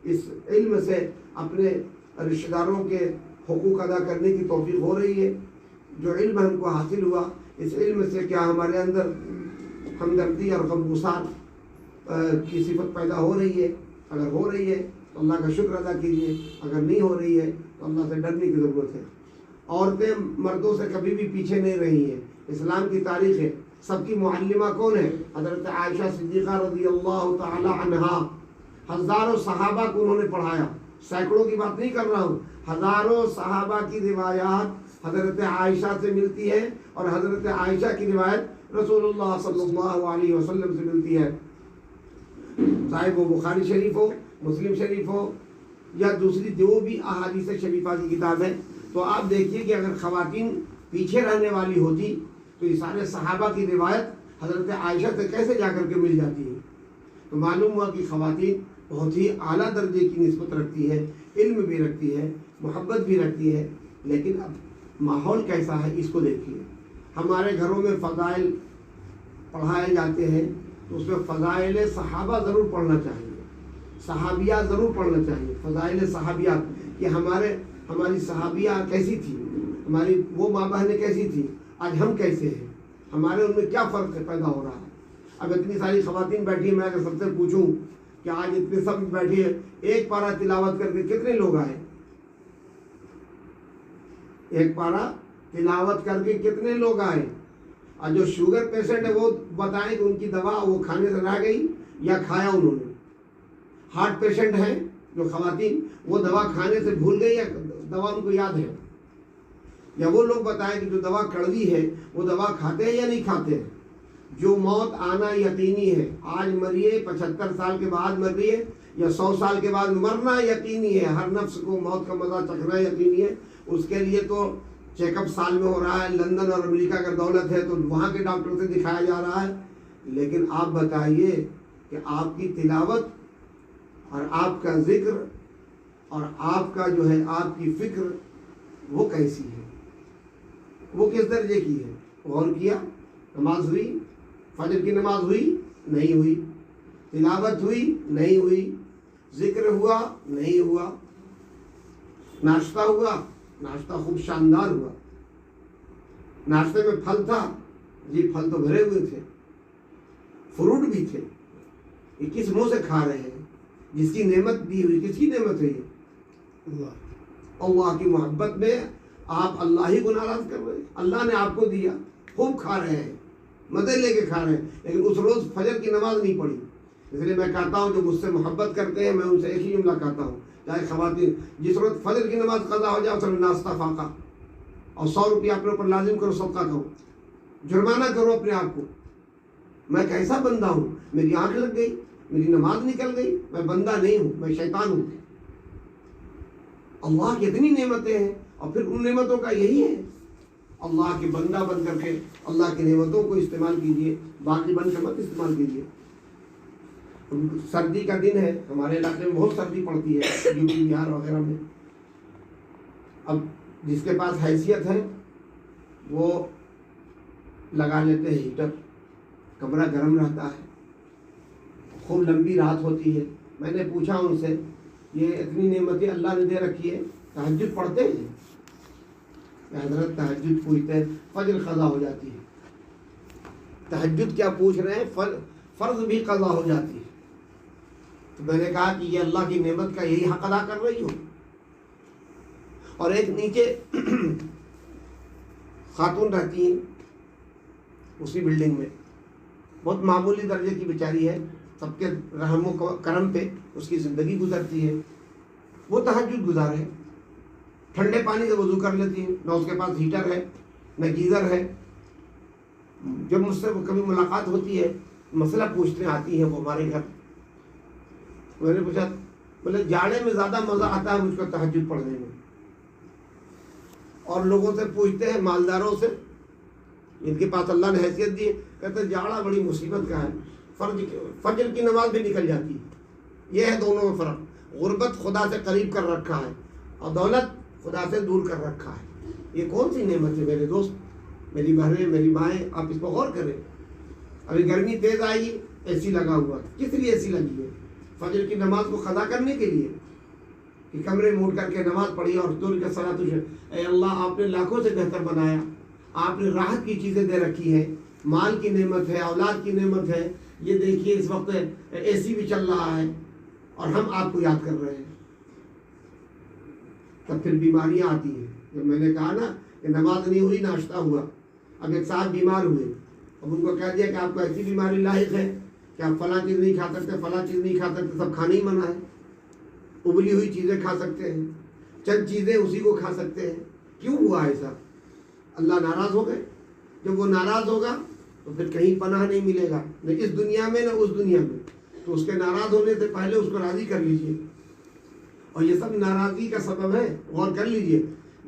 S1: اس علم سے اپنے رشتہ داروں کے حقوق ادا کرنے کی توفیق ہو رہی ہے. جو علم ہم کو حاصل ہوا، اس علم سے کیا ہمارے اندر ہمدردی اور غمگسار کی صفت پیدا ہو رہی ہے؟ اگر ہو رہی ہے تو اللہ کا شکر ادا کیجیے، اگر نہیں ہو رہی ہے تو اللہ سے ڈرنے کی ضرورت ہے. عورتیں مردوں سے کبھی بھی پیچھے نہیں رہی ہیں. اسلام کی تاریخ ہے، سب کی معلمہ کون ہے؟ حضرت عائشہ صدیقہ رضی اللہ تعالی عنہا. ہزاروں صحابہ کو انہوں نے پڑھایا، سینکڑوں کی بات نہیں کر رہا ہوں، ہزاروں صحابہ کی روایات حضرت عائشہ سے ملتی ہے، اور حضرت عائشہ کی روایت رسول اللہ صلی اللہ علیہ وسلم سے ملتی ہے. چاہے وہ بخاری شریف ہو، مسلم شریف ہو، یا دوسری جو بھی احادیث شریفہ کی کتاب ہے. تو آپ دیکھیے کہ اگر خواتین پیچھے رہنے والی ہوتی تو یہ سارے صحابہ کی روایت حضرت عائشہ سے کیسے جا کر کے مل جاتی ہے؟ تو معلوم ہوا کہ خواتین بہت ہی اعلیٰ درجے کی نسبت رکھتی ہے، علم بھی رکھتی ہے، محبت بھی رکھتی ہے. لیکن اب ماحول کیسا ہے اس کو دیکھیے. ہمارے گھروں میں فضائل پڑھائے جاتے ہیں تو اس میں فضائل صحابہ ضرور پڑھنا چاہیے، صحابیات ضرور پڑھنا چاہیے. فضائل صحابیات کہ ہماری صحابیہ کیسی تھی، ہماری وہ ماں بہنیں کیسی تھی، آج ہم کیسے ہیں، ہمارے ان میں کیا فرق پیدا ہو رہا ہے. اب اتنی ساری خواتین بیٹھی ہیں، میں اگر سب سے پوچھوں کہ آج اتنے سب بیٹھی ہیں، ایک پارہ تلاوت کر کے کتنے لوگ آئے؟ ایک پارہ تلاوت کر کے کتنے لوگ آئے؟ اور جو شوگر پیشنٹ ہے وہ بتائیں کہ ان کی دوا وہ کھانے سے رہ گئی یا کھایا انہوں نے. ہارٹ پیشنٹ ہیں جو خواتین، وہ دوا کھانے سے بھول گئی یا دوا ان کو یاد ہے؟ یا وہ لوگ بتائیں کہ جو دوا کڑوی ہے وہ دوا کھاتے ہیں یا نہیں کھاتے ہیں؟ جو موت آنا یقینی ہے، آج مریے 75 سال کے بعد مریے یا 100 سال کے بعد مرنا یقینی ہے. ہر نفس کو موت کا مزہ چکھنا یقینی ہے. اس کے لیے تو چیک اپ سال میں ہو رہا ہے. لندن اور امریکہ کا دولت ہے تو وہاں کے ڈاکٹر سے دکھایا جا رہا ہے. لیکن آپ بتائیے کہ آپ کی تلاوت اور آپ کا ذکر اور آپ کا جو ہے آپ کی فکر وہ کیسی ہے، وہ کس درجے کی ہے؟ غور کیا؟ نماز ہوئی؟ فجر کی نماز ہوئی؟ نہیں ہوئی. تلاوت ہوئی؟ نہیں ہوئی. ذکر ہوا؟ نہیں ہوا. ناشتہ ہوا؟ ناشتہ خوب شاندار ہوا. ناشتے میں پھل تھا؟ جی پھل تو بھرے ہوئے تھے، فروٹ بھی تھے. یہ کس منہ سے کھا رہے ہیں؟ جس کی نعمت دی ہوئی، کس کی نعمت ہے یہ؟ اللہ کی محبت میں آپ اللہ ہی کو ناراض کر رہے ہیں. اللہ نے آپ کو دیا، خوب کھا رہے ہیں، مزے لے کے کھا رہے ہیں، لیکن اس روز فجر کی نماز نہیں پڑھی. اس لیے میں کہتا ہوں جو مجھ سے محبت کرتے ہیں میں ان سے ایک ہی جملہ کہتا ہوں، چاہے خواتین، جس وقت فجر کی نماز قضا ہو جائے اس وقت ناشتہ فاقہ اور 100 روپیہ اپنے اوپر لازم کرو، صدقہ کرو، جرمانہ کرو اپنے آپ کو. میں کیسا بندہ ہوں، میری آنکھ لگ گئی، میری نماز نکل گئی، میں بندہ نہیں ہوں، میں شیطان ہوں. اللہ کی اتنی نعمتیں ہیں اور پھر ان نعمتوں کا یہی ہے. اللہ کے بندہ بن کر کے اللہ کی نعمتوں کو استعمال کیجیے، باقی بن کے مت استعمال کیجیے. سردی کا دن ہے، ہمارے علاقے میں بہت سردی پڑتی ہے، یو پی بہار وغیرہ میں. اب جس کے پاس حیثیت ہے وہ لگا لیتے ہیں ہیٹر، کمرہ گرم رہتا ہے، خوب لمبی رات ہوتی ہے، میں نے پوچھا ان سے یہ اتنی نعمتیں اللہ نے دے رکھی ہے تہجد پڑھتے ہیں؟ حضرت تہجد پوچھتے ہیں فجر قضا ہو جاتی ہے. تہجد کیا پوچھ رہے ہیں، فرض بھی قضا ہو جاتی ہے. تو میں نے کہا کہ یہ اللہ کی نعمت کا یہی حق ادا کر رہی ہو. اور ایک نیچے خاتون رہتی ہیں اسی بلڈنگ میں، بہت معمولی درجے کی بیچاری ہے، سب کے رحم و کرم پہ اس کی زندگی گزرتی ہے. وہ تہجد گزار ہے، ٹھنڈے پانی سے وضو کر لیتی ہے، نہ اس کے پاس ہیٹر ہے نہ گیزر ہے. جب مجھ سے کبھی ملاقات ہوتی ہے مسئلہ پوچھنے آتی ہے وہ ہمارے گھر. میں نے پوچھا، بولے جاڑے میں زیادہ مزہ آتا ہے مجھ کو تہجد پڑھنے میں. اور لوگوں سے پوچھتے ہیں، مالداروں سے جن کے پاس اللہ نے حیثیت دی ہے، کہتے ہیں جاڑا بڑی مصیبت کا ہے، فجر کی نماز بھی نکل جاتی ہے. یہ ہے دونوں میں فرق. غربت خدا سے قریب کر رکھا ہے اور دولت خدا سے دور کر رکھا ہے. یہ کون سی نعمت ہے میرے دوست، میری بہنیں، میری مائیں، آپ اس کو غور کریں. ابھی گرمی تیز آئی، اے سی لگا ہوا، کس لیے اے سی لگی ہے؟ فجر کی نماز کو قضا کرنے کے لیے کہ کمرے میں اٹھ کر کے نماز پڑھی اور دور کے صلاۃ. اے اللہ، آپ نے لاکھوں سے بہتر بنایا، آپ نے راحت کی چیزیں دے رکھی ہیں، مال کی نعمت ہے، اولاد کی نعمت ہے. یہ دیکھیے اس وقت اے سی بھی چل رہا ہے اور ہم آپ کو یاد کر رہے ہیں. تب پھر بیماریاں آتی ہیں. جب میں نے کہا نا کہ نماز نہیں ہوئی، ناشتہ ہوا، اب ایک صاحب بیمار ہوئے، اب ان کو کہہ دیا کہ آپ کو ایسی بیماری لاحق ہے کہ آپ فلاں چیز نہیں کھا سکتے، فلاں چیز نہیں کھا سکتے، سب کھانے ہی منع ہے. ابلی ہوئی چیزیں کھا سکتے ہیں، چند چیزیں اسی کو کھا سکتے ہیں. کیوں ہوا ایسا؟ اللہ ناراض ہو گئے. جب وہ ناراض ہوگا تو پھر کہیں پناہ نہیں ملے گا، نہ اس دنیا میں نہ اس دنیا میں. تو اس کے ناراض ہونے سے پہلے اس کو راضی کر لیجئے. اور یہ سب ناراضگی کا سبب ہے. غور کر لیجئے،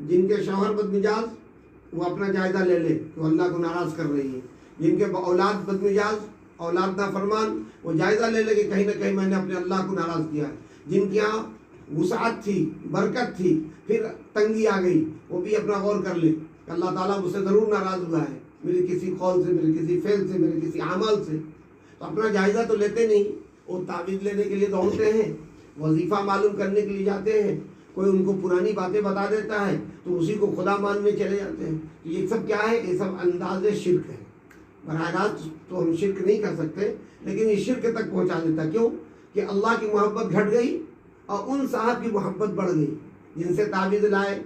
S1: جن کے شوہر بدمزاج وہ اپنا جائزہ لے لے کہ وہ اللہ کو ناراض کر رہی ہے. جن کے اولاد بدمزاج، اولاد نافرمان، وہ جائزہ لے لے کہ کہیں نہ کہیں میں نے اپنے اللہ کو ناراض کیا ہے. جن کے یہاں وسعت تھی، برکت تھی، پھر تنگی آ گئی، وہ بھی اپنا غور کر لے کہ اللہ تعالیٰ مجھ سے ضرور ناراض ہوا ہے، میری کسی قول سے، میرے کسی فعل سے، میرے کسی عمل سے. تو اپنا جائزہ تو لیتے نہیں. وہ تعویذ لینے کے لیے دوڑتے ہیں، وظیفہ معلوم کرنے کے لیے جاتے ہیں، کوئی ان کو پرانی باتیں بتا دیتا ہے تو اسی کو خدا ماننے چلے جاتے ہیں. یہ سب کیا ہے؟ یہ سب انداز شرک ہے. براہ راست تو ہم شرک نہیں کر سکتے، لیکن یہ شرک تک پہنچا دیتا. کیوں؟ کہ اللہ کی محبت گھٹ گئی اور ان صاحب کی محبت بڑھ گئی جن سے تعویذ لائے.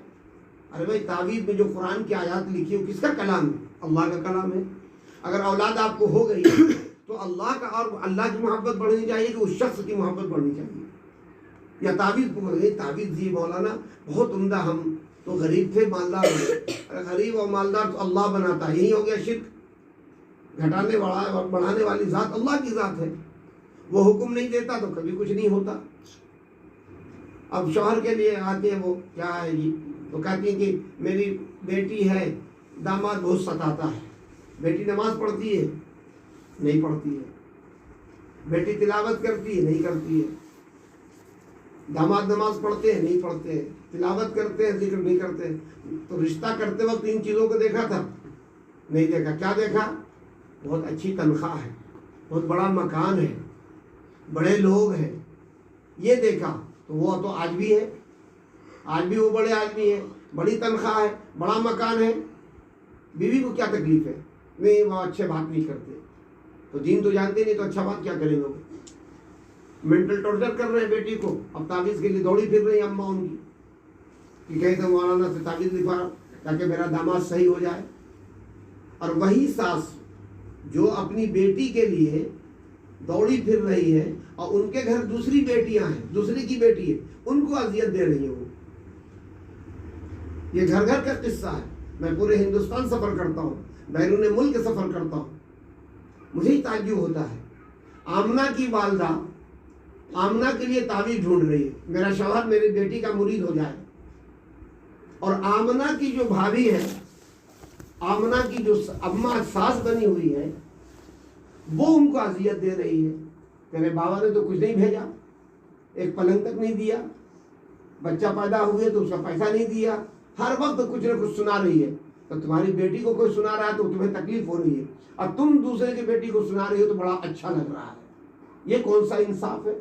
S1: ارے بھائی، تعویذ میں جو قرآن کی آیات لکھی ہے کس کا کلام ہے؟ اللہ کا کلام ہے. اگر اولاد آپ کو ہو گئی تو اللہ کا اور اللہ کی محبت بڑھنی چاہیے کہ اس شخص کی محبت بڑھنی چاہیے، یا تعویذ کو بڑھ گئی. تعویذ دی مولانا بہت عمدہ، ہم تو غریب تھے، مالدار ہوئے. غریب اور مالدار تو اللہ بناتا ہے. یہی ہو گیا شرک. گھٹانے والا اور بڑھانے والی ذات اللہ کی ذات ہے. وہ حکم نہیں دیتا تو کبھی کچھ نہیں ہوتا. اب شوہر کے لیے آتے ہیں، وہ کیا ہے جی، وہ کہتی ہیں کہ میری بیٹی ہے، داماد بہت ستاتا ہے. بیٹی نماز پڑھتی ہے؟ نہیں پڑھتی ہے. بیٹی تلاوت کرتی ہے؟ نہیں کرتی ہے. داماد نماز پڑھتے ہیں؟ نہیں پڑھتے ہیں. تلاوت کرتے ہیں؟ ذکر نہیں کرتے. تو رشتہ کرتے وقت ان چیزوں کو دیکھا تھا؟ نہیں دیکھا. کیا دیکھا؟ بہت اچھی تنخواہ ہے، بہت بڑا مکان ہے، بڑے لوگ ہیں، یہ دیکھا. تو وہ تو آج بھی ہے، آج بھی وہ بڑے آدمی ہیں، بڑی تنخواہ ہے، بڑا مکان ہے. بیوی کو کیا تکلیف ہے؟ نہیں، وہ اچھے بات نہیں کرتے. تو دین تو جانتے نہیں تو اچھا بات کیا کریں گے؟ مینٹل ٹارچر کر رہے ہیں بیٹی کو. اب تعویذ کے لیے دوڑی پھر رہی ہیں اماں ان کی کہ کہیں مولانا سے تعویذ لکھوا تاکہ میرا داماد صحیح ہو جائے. اور وہی ساس جو اپنی بیٹی کے لیے دوڑی پھر رہی ہے اور ان کے گھر دوسری بیٹیاں ہیں، دوسری کی بیٹی ہے، ان کو اذیت دے رہی ہیں. وہ یہ گھر گھر کا قصہ ہے. میں پورے ہندوستان سفر کرتا ہوں، بیرون ملک سفر کرتا ہوں، مجھے ہی تعجب ہوتا ہے. آمنہ کی والدہ آمنہ کے لیے تعویذ ڈھونڈ رہی ہے، میرا شوہر میری بیٹی کا مرید ہو جائے. اور آمنہ کی جو بھابھی ہے، آمنہ کی جو اماں ساس بنی ہوئی ہے، وہ ان کو اذیت دے رہی ہے. تیرے بابا نے تو کچھ نہیں بھیجا، ایک پلنگ تک نہیں دیا، بچہ پیدا ہوئے تو اس کا پیسہ نہیں دیا، ہر وقت کچھ نہ کچھ سنا رہی ہے. تو تمہاری بیٹی کو کوئی سنا رہا ہے تو تمہیں تکلیف ہو رہی ہے، اور تم دوسرے کی بیٹی کو سنا رہی ہو تو بڑا اچھا لگ رہا ہے. یہ کون سا انصاف ہے؟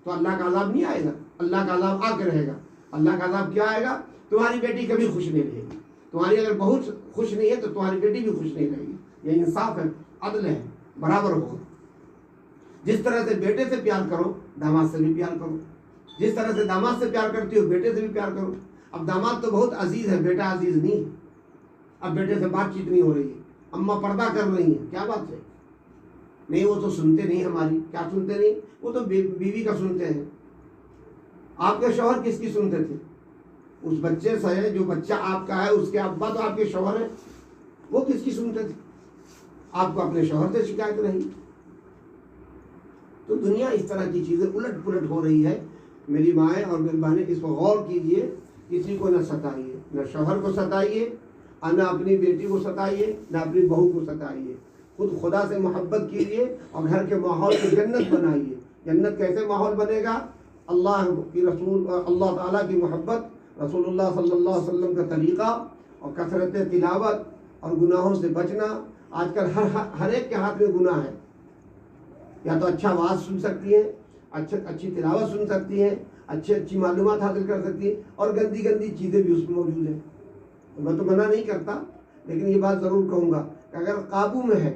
S1: تو اللہ کا عذاب نہیں آئے گا؟ اللہ کا عذاب آ کے رہے گا۔ اللہ کا عذاب کیا آئے گا؟ تمہاری بیٹی کبھی خوش نہیں رہے گی، تمہاری اگر بہو خوش نہیں ہے تو تمہاری بیٹی بھی خوش نہیں رہے گی۔ یہ انصاف ہے، عدل ہے، برابر ہو۔ جس طرح سے بیٹے سے پیار کرو داماد سے بھی پیار کرو، جس طرح سے داماد سے پیار کرتی ہو بیٹے سے بھی پیار کرو۔ اب داماد تو بہت عزیز ہے، بیٹا عزیز نہیں۔ اب بیٹے سے بات چیت نہیں ہو رہی ہے، اماں پردہ کر رہی ہیں، کیا بات ہے؟ نہیں وہ تو سنتے نہیں ہماری، کیا سنتے نہیں؟ وہ تو بیوی کا سنتے ہیں۔ آپ کے شوہر کس کی سنتے تھے؟ اس بچے سے، جو بچہ آپ کا ہے اس کے ابا تو آپ کے شوہر ہیں، وہ کس کی سنتے تھے؟ آپ کو اپنے شوہر سے شکایت نہیں۔ تو دنیا اس طرح کی چیزیں الٹ پلٹ ہو رہی ہے۔ میری مائیں اور میری بہنیں اس پر غور کیجئے، کسی کو نہ ستائیے، نہ شوہر کو ستائیے، نہ اپنی بیٹی کو ستائیے، نہ اپنی بہو کو ستائیے۔ خود خدا سے محبت کیجئے اور گھر کے ماحول کو جنت بنائیے۔ جنت کیسے ماحول بنے گا؟ اللہ کی رسول، اللہ تعالیٰ کی محبت، رسول اللہ صلی اللہ علیہ وسلم کا طریقہ، اور کثرت تلاوت اور گناہوں سے بچنا۔ آج کل ہر ایک کے ہاتھ میں گناہ ہے۔ یا تو اچھا واعظ سن سکتی ہے، اچھی تلاوت سن سکتی ہے، اچھی معلومات حاصل کر سکتی ہے، اور گندی گندی چیزیں بھی اس میں موجود ہیں۔ میں تو منع نہیں کرتا، لیکن یہ بات ضرور کہوں گا کہ اگر قابو میں ہے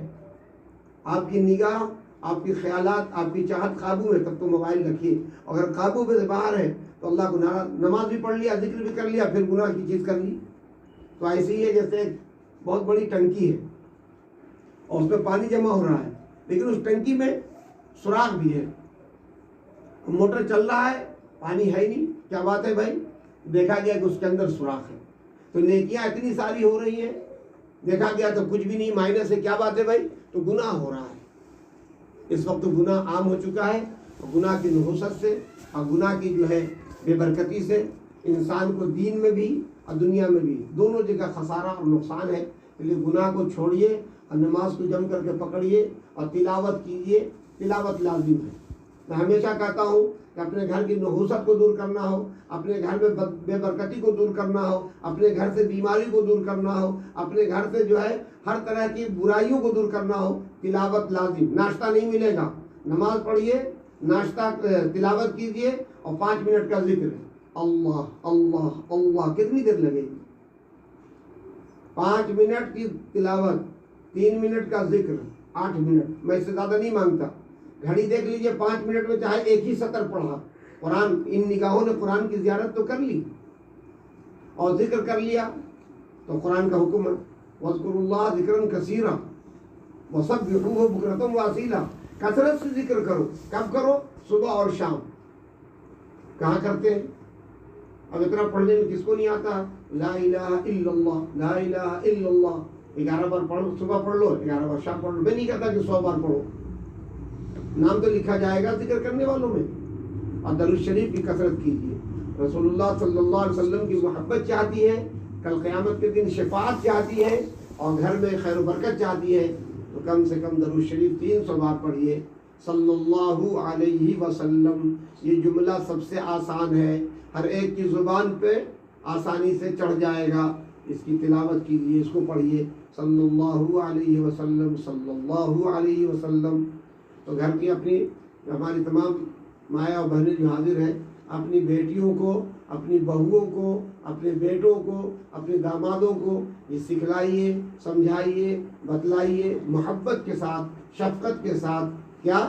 S1: آپ کی نگاہ، آپ کی خیالات، آپ کی چاہت قابو میں، تب تو موبائل رکھیے۔ اگر قابو میں سے باہر ہے تو اللہ کو نماز بھی پڑھ لیا، ذکر بھی کر لیا، پھر گناہ کی چیز کر لی۔ تو ایسے ہی ہے جیسے ایک بہت بڑی ٹنکی ہے اور اس میں پانی جمع ہو رہا ہے، لیکن اس ٹنکی میں سوراخ بھی ہے، موٹر چل رہا ہے، پانی ہے ہی نہیں۔ کیا بات ہے بھائی؟ دیکھا گیا کہ اس کے اندر سوراخ ہے، تو نیکیاں اتنی ساری ہو رہی ہیں، دیکھا گیا تو کچھ بھی نہیں، مائنس ہے۔ کیا بات ہے بھائی؟ تو گناہ ہو رہا ہے۔ اس وقت گناہ عام ہو چکا ہے، اور گناہ کی نحوست سے اور گناہ کی جو ہے بے برکتی سے انسان کو دین میں بھی اور دنیا میں بھی دونوں جگہ خسارہ اور نقصان ہے۔ اس لیے گناہ کو چھوڑیے اور نماز کو جم کر کے پکڑیے اور تلاوت کیجیے۔ تلاوت لازم ہے۔ میں ہمیشہ کہتا ہوں کہ اپنے گھر کی نحوست کو دور کرنا ہو، اپنے گھر میں بے برکتی کو دور کرنا ہو، اپنے گھر سے بیماری کو دور کرنا ہو، اپنے گھر سے جو ہے ہر طرح کی برائیوں کو دور کرنا ہو، تلاوت لازم۔ ناشتہ نہیں ملے گا، نماز پڑھیے، ناشتہ تلاوت کیجیے، اور 5 منٹ کا ذکر ہے۔ اللہ اللہ اللہ، کتنی دیر لگے گی؟ 5 منٹ کی تلاوت، 3 منٹ کا ذکر، 8 منٹ۔ میں اس سے زیادہ نہیں مانگتا۔ گھڑی دیکھ لیجئے، 5 منٹ میں چاہے ایک ہی سطر پڑھا۔ قرآن، ان نگاہوں نے قرآن کی زیارت تو کر لی اور ذکر کر لیا، تو قرآن کا حکم ہے وَاذْكُرُوا اللَّهَ ذِكْرًا كَثِيرًا وَسَبِّحُوهُ بُكْرَةً وَأَصِيلًا۔ کثرت سے ذکر کرو۔ کب کرو؟ صبح اور شام۔ کہاں کرتے ہیں؟ اب اتنا پڑھنے میں کس کو نہیں آتا؟ لا الہ الا اللہ، لا الہ الا اللہ 11 بار پڑھو، صبح پڑھ لو، 11 بار شام پڑھ لو۔ میں نہیں کہتا کہ 100 بار پڑھو، نام تو لکھا جائے گا ذکر کرنے والوں میں۔ اور درود شریف کی کثرت کیجیے۔ رسول اللہ صلی اللہ علیہ وسلم کی محبت چاہتی ہے، کل قیامت کے دن شفاعت چاہتی ہے، اور گھر میں خیر و برکت چاہتی ہے، تو کم سے کم درود شریف 300 بار پڑھیے، صلی اللہ علیہ وسلم۔ یہ جملہ سب سے آسان ہے، ہر ایک کی زبان پہ آسانی سے چڑھ جائے گا۔ اس کی تلاوت کیجیے، اس کو پڑھیے، صلی اللہ علیہ وسلم، صلی اللہ علیہ وسلم۔ تو گھر کی اپنی، ہماری تمام مائیں اور بہنیں جو حاضر ہیں، اپنی بیٹیوں کو، اپنی بہوؤں کو، اپنے بیٹوں کو، اپنے دامادوں کو یہ سکھلائیے، سمجھائیے، بتلائیے، محبت کے ساتھ، شفقت کے ساتھ۔ کیا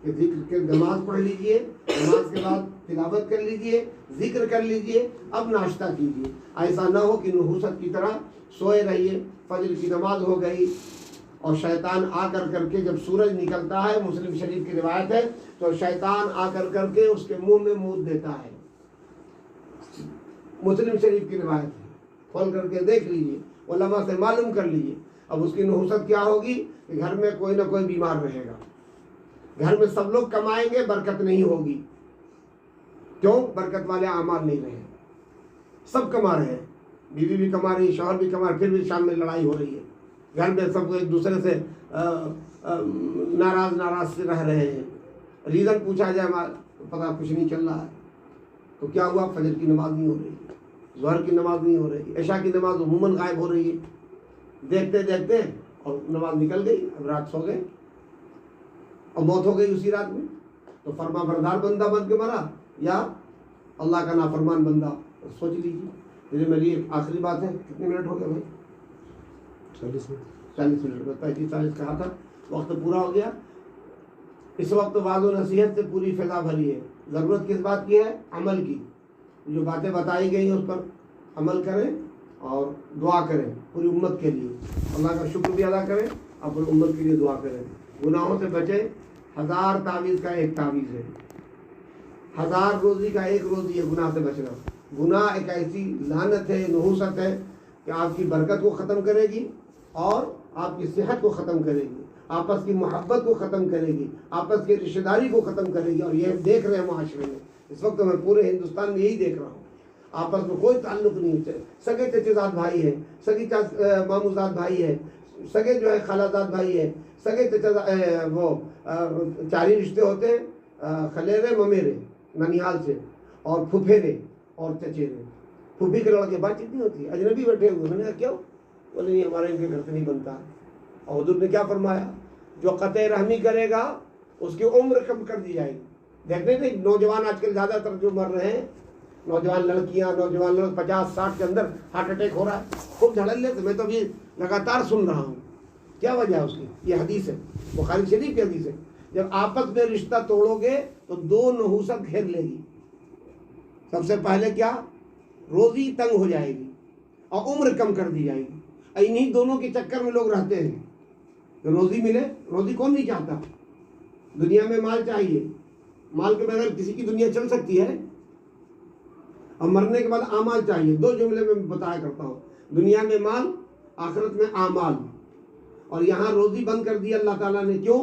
S1: کہ ذکر کے نماز پڑھ لیجئے، نماز کے بعد تلاوت کر لیجئے، ذکر کر لیجئے، اب ناشتہ کیجئے۔ ایسا نہ ہو کہ نحوست کی طرح سوئے رہیے۔ فجر کی نماز ہو گئی اور شیطان آ کر کے، جب سورج نکلتا ہے، مسلم شریف کی روایت ہے، تو شیطان آ کر کے اس کے منہ میں مود دیتا ہے۔ مسلم شریف کی روایت ہے، کھول کر کے دیکھ لیجئے، علماء سے معلوم کر لیجئے۔ اب اس کی نحوست کیا ہوگی کہ گھر میں کوئی نہ کوئی بیمار رہے گا، گھر میں سب لوگ کمائیں گے، برکت نہیں ہوگی۔ کیوں؟ برکت والے اعمال نہیں رہے، سب کما رہے ہیں، بیوی بھی کما رہی، شوہر بھی کما رہے، پھر بھی شام میں لڑائی ہو رہی ہے، گھر میں سب ایک دوسرے سے ناراض سے رہ رہے ہیں۔ ریزن پوچھا جائے، پتہ کچھ نہیں چل رہا ہے۔ تو کیا ہوا؟ فجر کی نماز نہیں ہو رہی، ظہر کی نماز نہیں ہو رہی، عشاء کی نماز عموماً غائب ہو رہی ہے۔ دیکھتے دیکھتے اور نماز نکل گئی، اب رات سو گئے اور موت ہو گئی اسی رات میں۔ تو فرما بردار بندہ بن کے مرا یا اللہ کا نافرمان بندہ؟ سوچ لیجیے. میری ایک آخری بات ہے. کتنے منٹ ہو گئے بھائی؟ 40 منٹ. 35-40 کہا تھا. وقت پورا ہو گیا. اس وقت واعظ و نصیحت سے پوری فضا بھری ہے. ضرورت کس بات کی ہے؟ عمل کی. جو باتیں بتائی گئی ہیں اس پر عمل کریں اور دعا کریں پوری امت کے لیے. اللہ کا شکر بھی ادا کریں اور پوری امت کے لیے دعا کریں. گناہوں سے بچیں. 1000 تعویذ کا ایک تعویذ ہے. 1000 روزی کا ایک روزی ہے گناہ سے بچنا. گناہ ایک ایسی لعنت ہے، نحوست ہے کہ آپ کی برکت کو ختم کرے گی اور آپ کی صحت کو ختم کرے گی، آپس کی محبت کو ختم کرے گی، آپس کی رشتہ داری کو ختم کرے گی. اور یہ دیکھ رہے ہیں معاشرے میں اس وقت، میں پورے ہندوستان میں یہی دیکھ رہا ہوں. آپس میں کوئی تعلق نہیں ہے. سگے چچے زاد بھائی ہیں، سگی مامو زاد بھائی ہے، سگے جو ہے خالہ زاد بھائی ہے، سگے چچا وہ 4 رشتے ہوتے ہیں، خلیرے ممیرے ننیال سے، اور پھپھیرے اور چچیرے. پھوپھی کے لڑکے بات چیت نہیں ہوتی، اجنبی بیٹھے ہوئے. میں نے کہا کیوں؟ بولے نہیں ہمارے ان کے گھر سے نہیں بنتا. اور حضور نے کیا فرمایا؟ جو قطع رحمی کرے گا اس کی عمر کم کر دی جائے گی. دیکھنے نہیں نوجوان آج کل زیادہ تر جو مر رہے ہیں، نوجوان لڑکیاں، نوجوان لڑکے 50-60 کے اندر ہارٹ اٹیک ہو رہا ہے. خوب دھڑل لیتے. میں تو ابھی لگاتار سن رہا ہوں. کیا وجہ ہے اس کی؟ یہ حدیث ہے، بخاری شریف کی حدیث ہے. جب آپس میں رشتہ توڑو گے تو 2 نحوست گھیر لے گی. سب سے پہلے کیا؟ روزی تنگ ہو جائے گی اور عمر کم کر دی جائے گی. انہی دونوں کے چکر میں لوگ رہتے ہیں کہ روزی ملے. روزی کون نہیں چاہتا؟ دنیا میں مال چاہیے. مال کے بغیر کسی کی دنیا چل سکتی ہے؟ اور مرنے کے بعد اعمال چاہیے. 2 جملے میں بتایا کرتا ہوں. دنیا میں مال، آخرت میں اعمال. اور یہاں روزی بند کر دی اللہ تعالیٰ نے. کیوں؟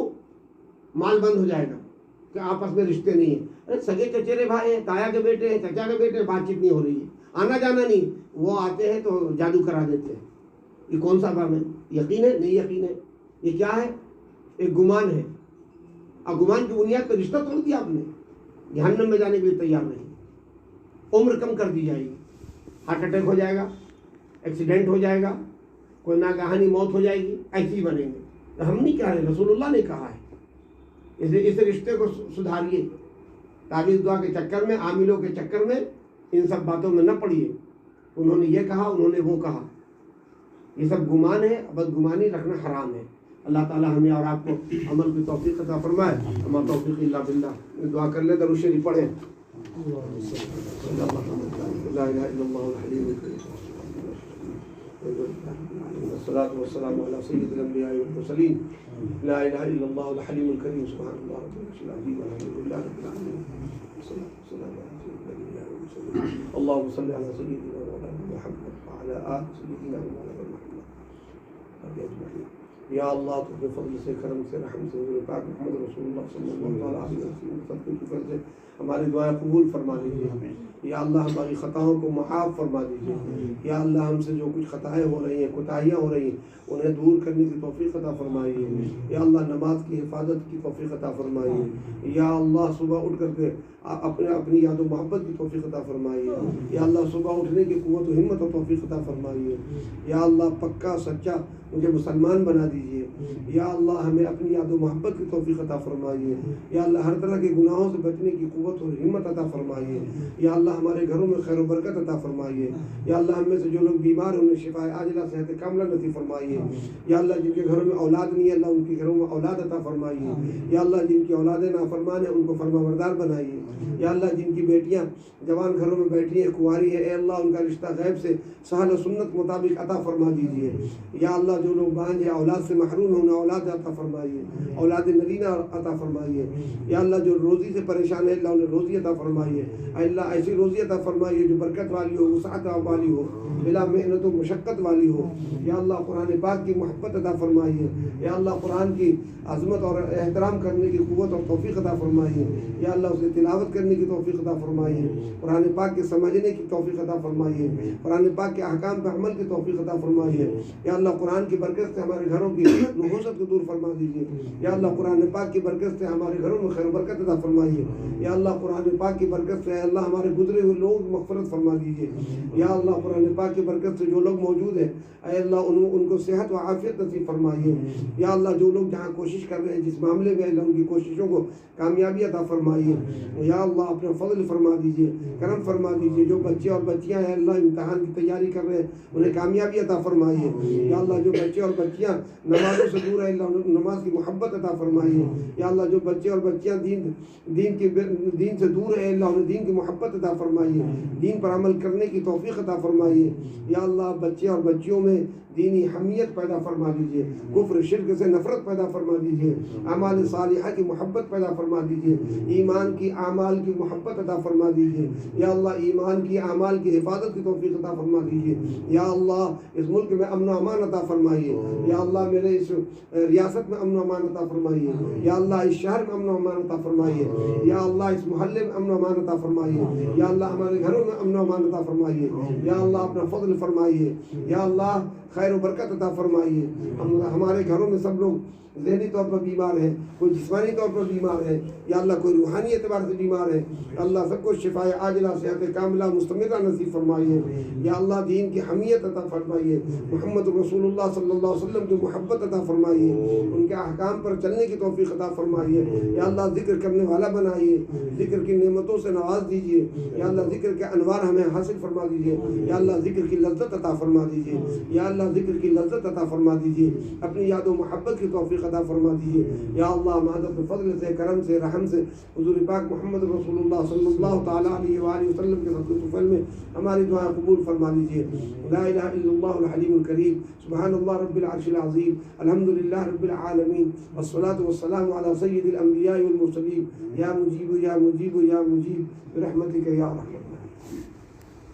S1: مال بند ہو جائے گا کہ آپس میں رشتے نہیں ہیں. ارے سگے چچیرے بھائی ہیں، تایا کے بیٹے ہیں، چچا کے بیٹے ہیں، بات چیت نہیں ہو رہی ہے، آنا جانا نہیں. وہ آتے ہیں تو جادو کرا دیتے ہیں. یہ کون سا کام ہے؟ یقین ہے؟ نہیں یقین ہے. یہ کیا ہے؟ ایک گمان ہے. اور گمان کی بنیاد پہ رشتہ توڑ دیا آپ نے. جہنم میں جانے کے لیے تیار نہیں. عمر کم کر دی جائے گی. ہارٹ اٹیک ہو جائے گا، ایکسیڈنٹ ہو جائے گا، کوئی ناگہانی موت ہو جائے گی. ایسے ہی بنیں گے. ہم نہیں کہہ رہے، رسول اللہ نے کہا ہے. اس رشتے کو سدھاریے. تعویذ دعا کے چکر میں، عاملوں کے چکر میں ان سب باتوں میں نہ پڑیے. انہوں نے یہ کہا، انہوں نے وہ کہا. یہ سب گمان ہے. بدگمانی رکھنا حرام ہے. اللہ تعالی ہمیں اور آپ کو عمل کی توفیق عطا فرمائے. اما توفیق الا باللہ. دعا کر لیں، درود شریف پڑھیں. لا الہ الا اللہ الحلیم الکریم. والصلاة والسلام على سيد الأنبياء والمرسلين. لا إله إلا الله الحليم الكريم. سبحان الله رب العرش العظيم والحمد لله رب العالمين. والصلاة والسلام على سيد الأنبياء والمرسلين. اللهم صل على سيدنا مولانا محمد وعلى آل سيدنا مولانا محمد أجمعين. یا اللہ تو اپنے فضل سے، کرم سے، رحم سے، حضور پاک محمد رسول اللہ صلی اللہ علیہ وسلم سب کی فضل سے ہماری دعائیں قبول فرما دیجیے. یا اللہ ہماری خطاؤں کو معاف فرما دیجیے. یا اللہ ہم سے جو کچھ خطائیں ہو رہی ہیں، کوتاہیاں ہو رہی ہیں، انہیں دور کرنے کی توفیق عطا فرمائیے. یا اللہ نماز کی حفاظت کی توفیق عطا فرمائیے. یا اللہ صبح اٹھ کر کے اپنی یاد و محبت کی توفیق عطا فرمائیے. یا اللہ صبح اٹھنے کی قوت و ہمت و توفیق عطا فرمائیے. یا اللہ پکا سچا مجھے مسلمان بنا دیجیے. یا اللہ ہمیں اپنی یاد و محبت کی توفیق عطا فرمائیے. یا اللہ ہر طرح کے گناہوں سے بچنے کی قوت اور ہمت عطا فرمائیے. یا اللہ ہمارے گھروں میں خیر و برکت عطا فرمائیے. یا اللہ ہم میں سے جو لوگ بیمار ہیں انہیں شفا عاجلہ صحت کاملہ نصیب فرمائیے. یا اللہ جن کے گھروں میں اولاد نہیں ہے، اللہ ان کے گھروں میں اولاد عطا فرمائیے. یا اللہ جن کی اولادیں نافرمان ہیں ان کو فرما بردار بنائیے. یا اللہ جن کی بیٹیاں جوان گھروں میں بیٹھی ہیں، کنواری ہیں، اے اللہ ان کا رشتہ غیب سے سہل و سنت مطابق عطا فرما دیجیے. یا اللہ جو لوگ بانجھ ہیں، اولاد سے محروم ہیں، انہیں اولاد عطا فرمائیے، اولاد نرینہ عطا فرمائیے. یا اللہ جو روزی سے پریشان ہے، اللہ انہیں روزی عطا فرمائیے. اللہ ایسی روزی عطا فرمائیے جو برکت والی ہو، وسعت والی ہو، بلا محنت و مشقت والی ہو. یا اللہ قرآن پاک کی محبت عطا فرمائیے. یا اللہ قرآن کی عظمت اور احترام کرنے کی قوت اور توفیق عطا فرمائیے. یا اللہ اسے تلاوت کرنے کی توفیق عطا فرمائیے. قرآن پاک کے سمجھنے کی توفیق عطا فرمائیے. قرآن پاک کے احکام پر عمل کی توفیق عطا فرمائیے. یا اللہ قرآن کی برکت سے ہمارے گھروں کی نحوست کو دور فرما دیجیے یا اللہ قرآن پاک کی برکت سے ہمارے گھروں میں خیر و برکت عطا فرمائیے یا اللہ قرآن پاک کی برکت سے اللہ ہمارے گزرے ہوئے لوگوں کی مغفرت فرما دیجیے یا اللہ قرآن پاک کی برکت سے جو لوگ موجود ہیں اے اللہ ان کو صحت و عافیت نصیب فرمائیے یا اللہ جو لوگ جہاں کوشش کر رہے ہیں جس معاملے میں اللہ ان کی کوششوں کو کامیابی عطا فرمائیے یا اللہ اپنا فضل فرما دیجیے کرم فرما دیجیے جو بچے اور بچیاں ہیں اللہ امتحان کی تیاری کر رہے ہیں انہیں کامیابی عطا فرمائیے یا اللہ جو بچے اور بچیاں نمازوں سے دور ہے اللہ نماز کی محبت عطا فرمائیے یا اللہ جو بچے اور بچیاں دین سے دور ہے اللہ انہیں دین کی محبت عطا فرمائیے دین پر عمل کرنے کی توفیق عطا فرمائیے یا اللہ بچے اور بچیوں میں دینی حمیت پیدا فرما دیجیے کفر شرک سے نفرت پیدا فرما دیجیے اعمال صالحہ کی محبت پیدا فرما دیجیے ایمان کی اعمال کی محبت عطا فرما دیجیے یا اللہ ایمان کی اعمال کی حفاظت کی توفیق عطا فرما دیجیے یا اللہ اس ملک میں امن و امان عطا فرمائیے یا اللہ میرے اس ریاست میں امن و امان عطا فرمائیے یا اللہ اس شہر میں امن و امان عطا فرمائیے یا اللہ اس محلے میں امن و امان عطا فرمائیے یا اللہ ہمارے گھروں میں امن و امان عطا فرمائیے یا اللہ اپنا فضل فرمائیے یا اللہ خیر و برکت عطا فرمائیے ہمارے گھروں میں سب لوگ ذہنی طور پر بیمار ہیں کوئی جسمانی طور پر بیمار ہے یا اللہ کوئی روحانی اعتبار سے بیمار ہے اللہ سب کو شفائے عاجلہ صحت کاملہ مستمرہ نصیب فرمائیے یا اللہ دین کی حمیت عطا فرمائیے محمد رسول اللہ صلی اللہ علیہ وسلم کی محبت عطا فرمائیے ان کے احکام پر چلنے کی توفیق عطا فرمائیے یا اللہ ذکر کرنے والا بنائیے ذکر کی نعمتوں سے نواز دیجیے یا اللہ ذکر کے انوار ہمیں حاصل فرما دیجیے یا اللہ ذکر کی لذت عطا فرما دیجیے یا اللہ ذکر کی لذت عطا فرما دیجیے اپنی یاد و محبت کی توفیق عطا فرما دیجیے یا اللہ مدد فضل سے کرم سے رحم سے حضور پاک محمد رسول اللہ صلی اللہ تعالیٰ علیہ وآلہ وسلم کے صدقہ طفیل میں ہماری دعائیں قبول فرما دیجیے لا الہ الا اللہ الحلیم الکریم سبحان اللہ رب العرش العظیم الحمدللہ رب العالمین والصلاة والسلام علی سید الانبیاء والمرسلین یا مجیب یا مجیب یا مجیب برحمتک یا رحمت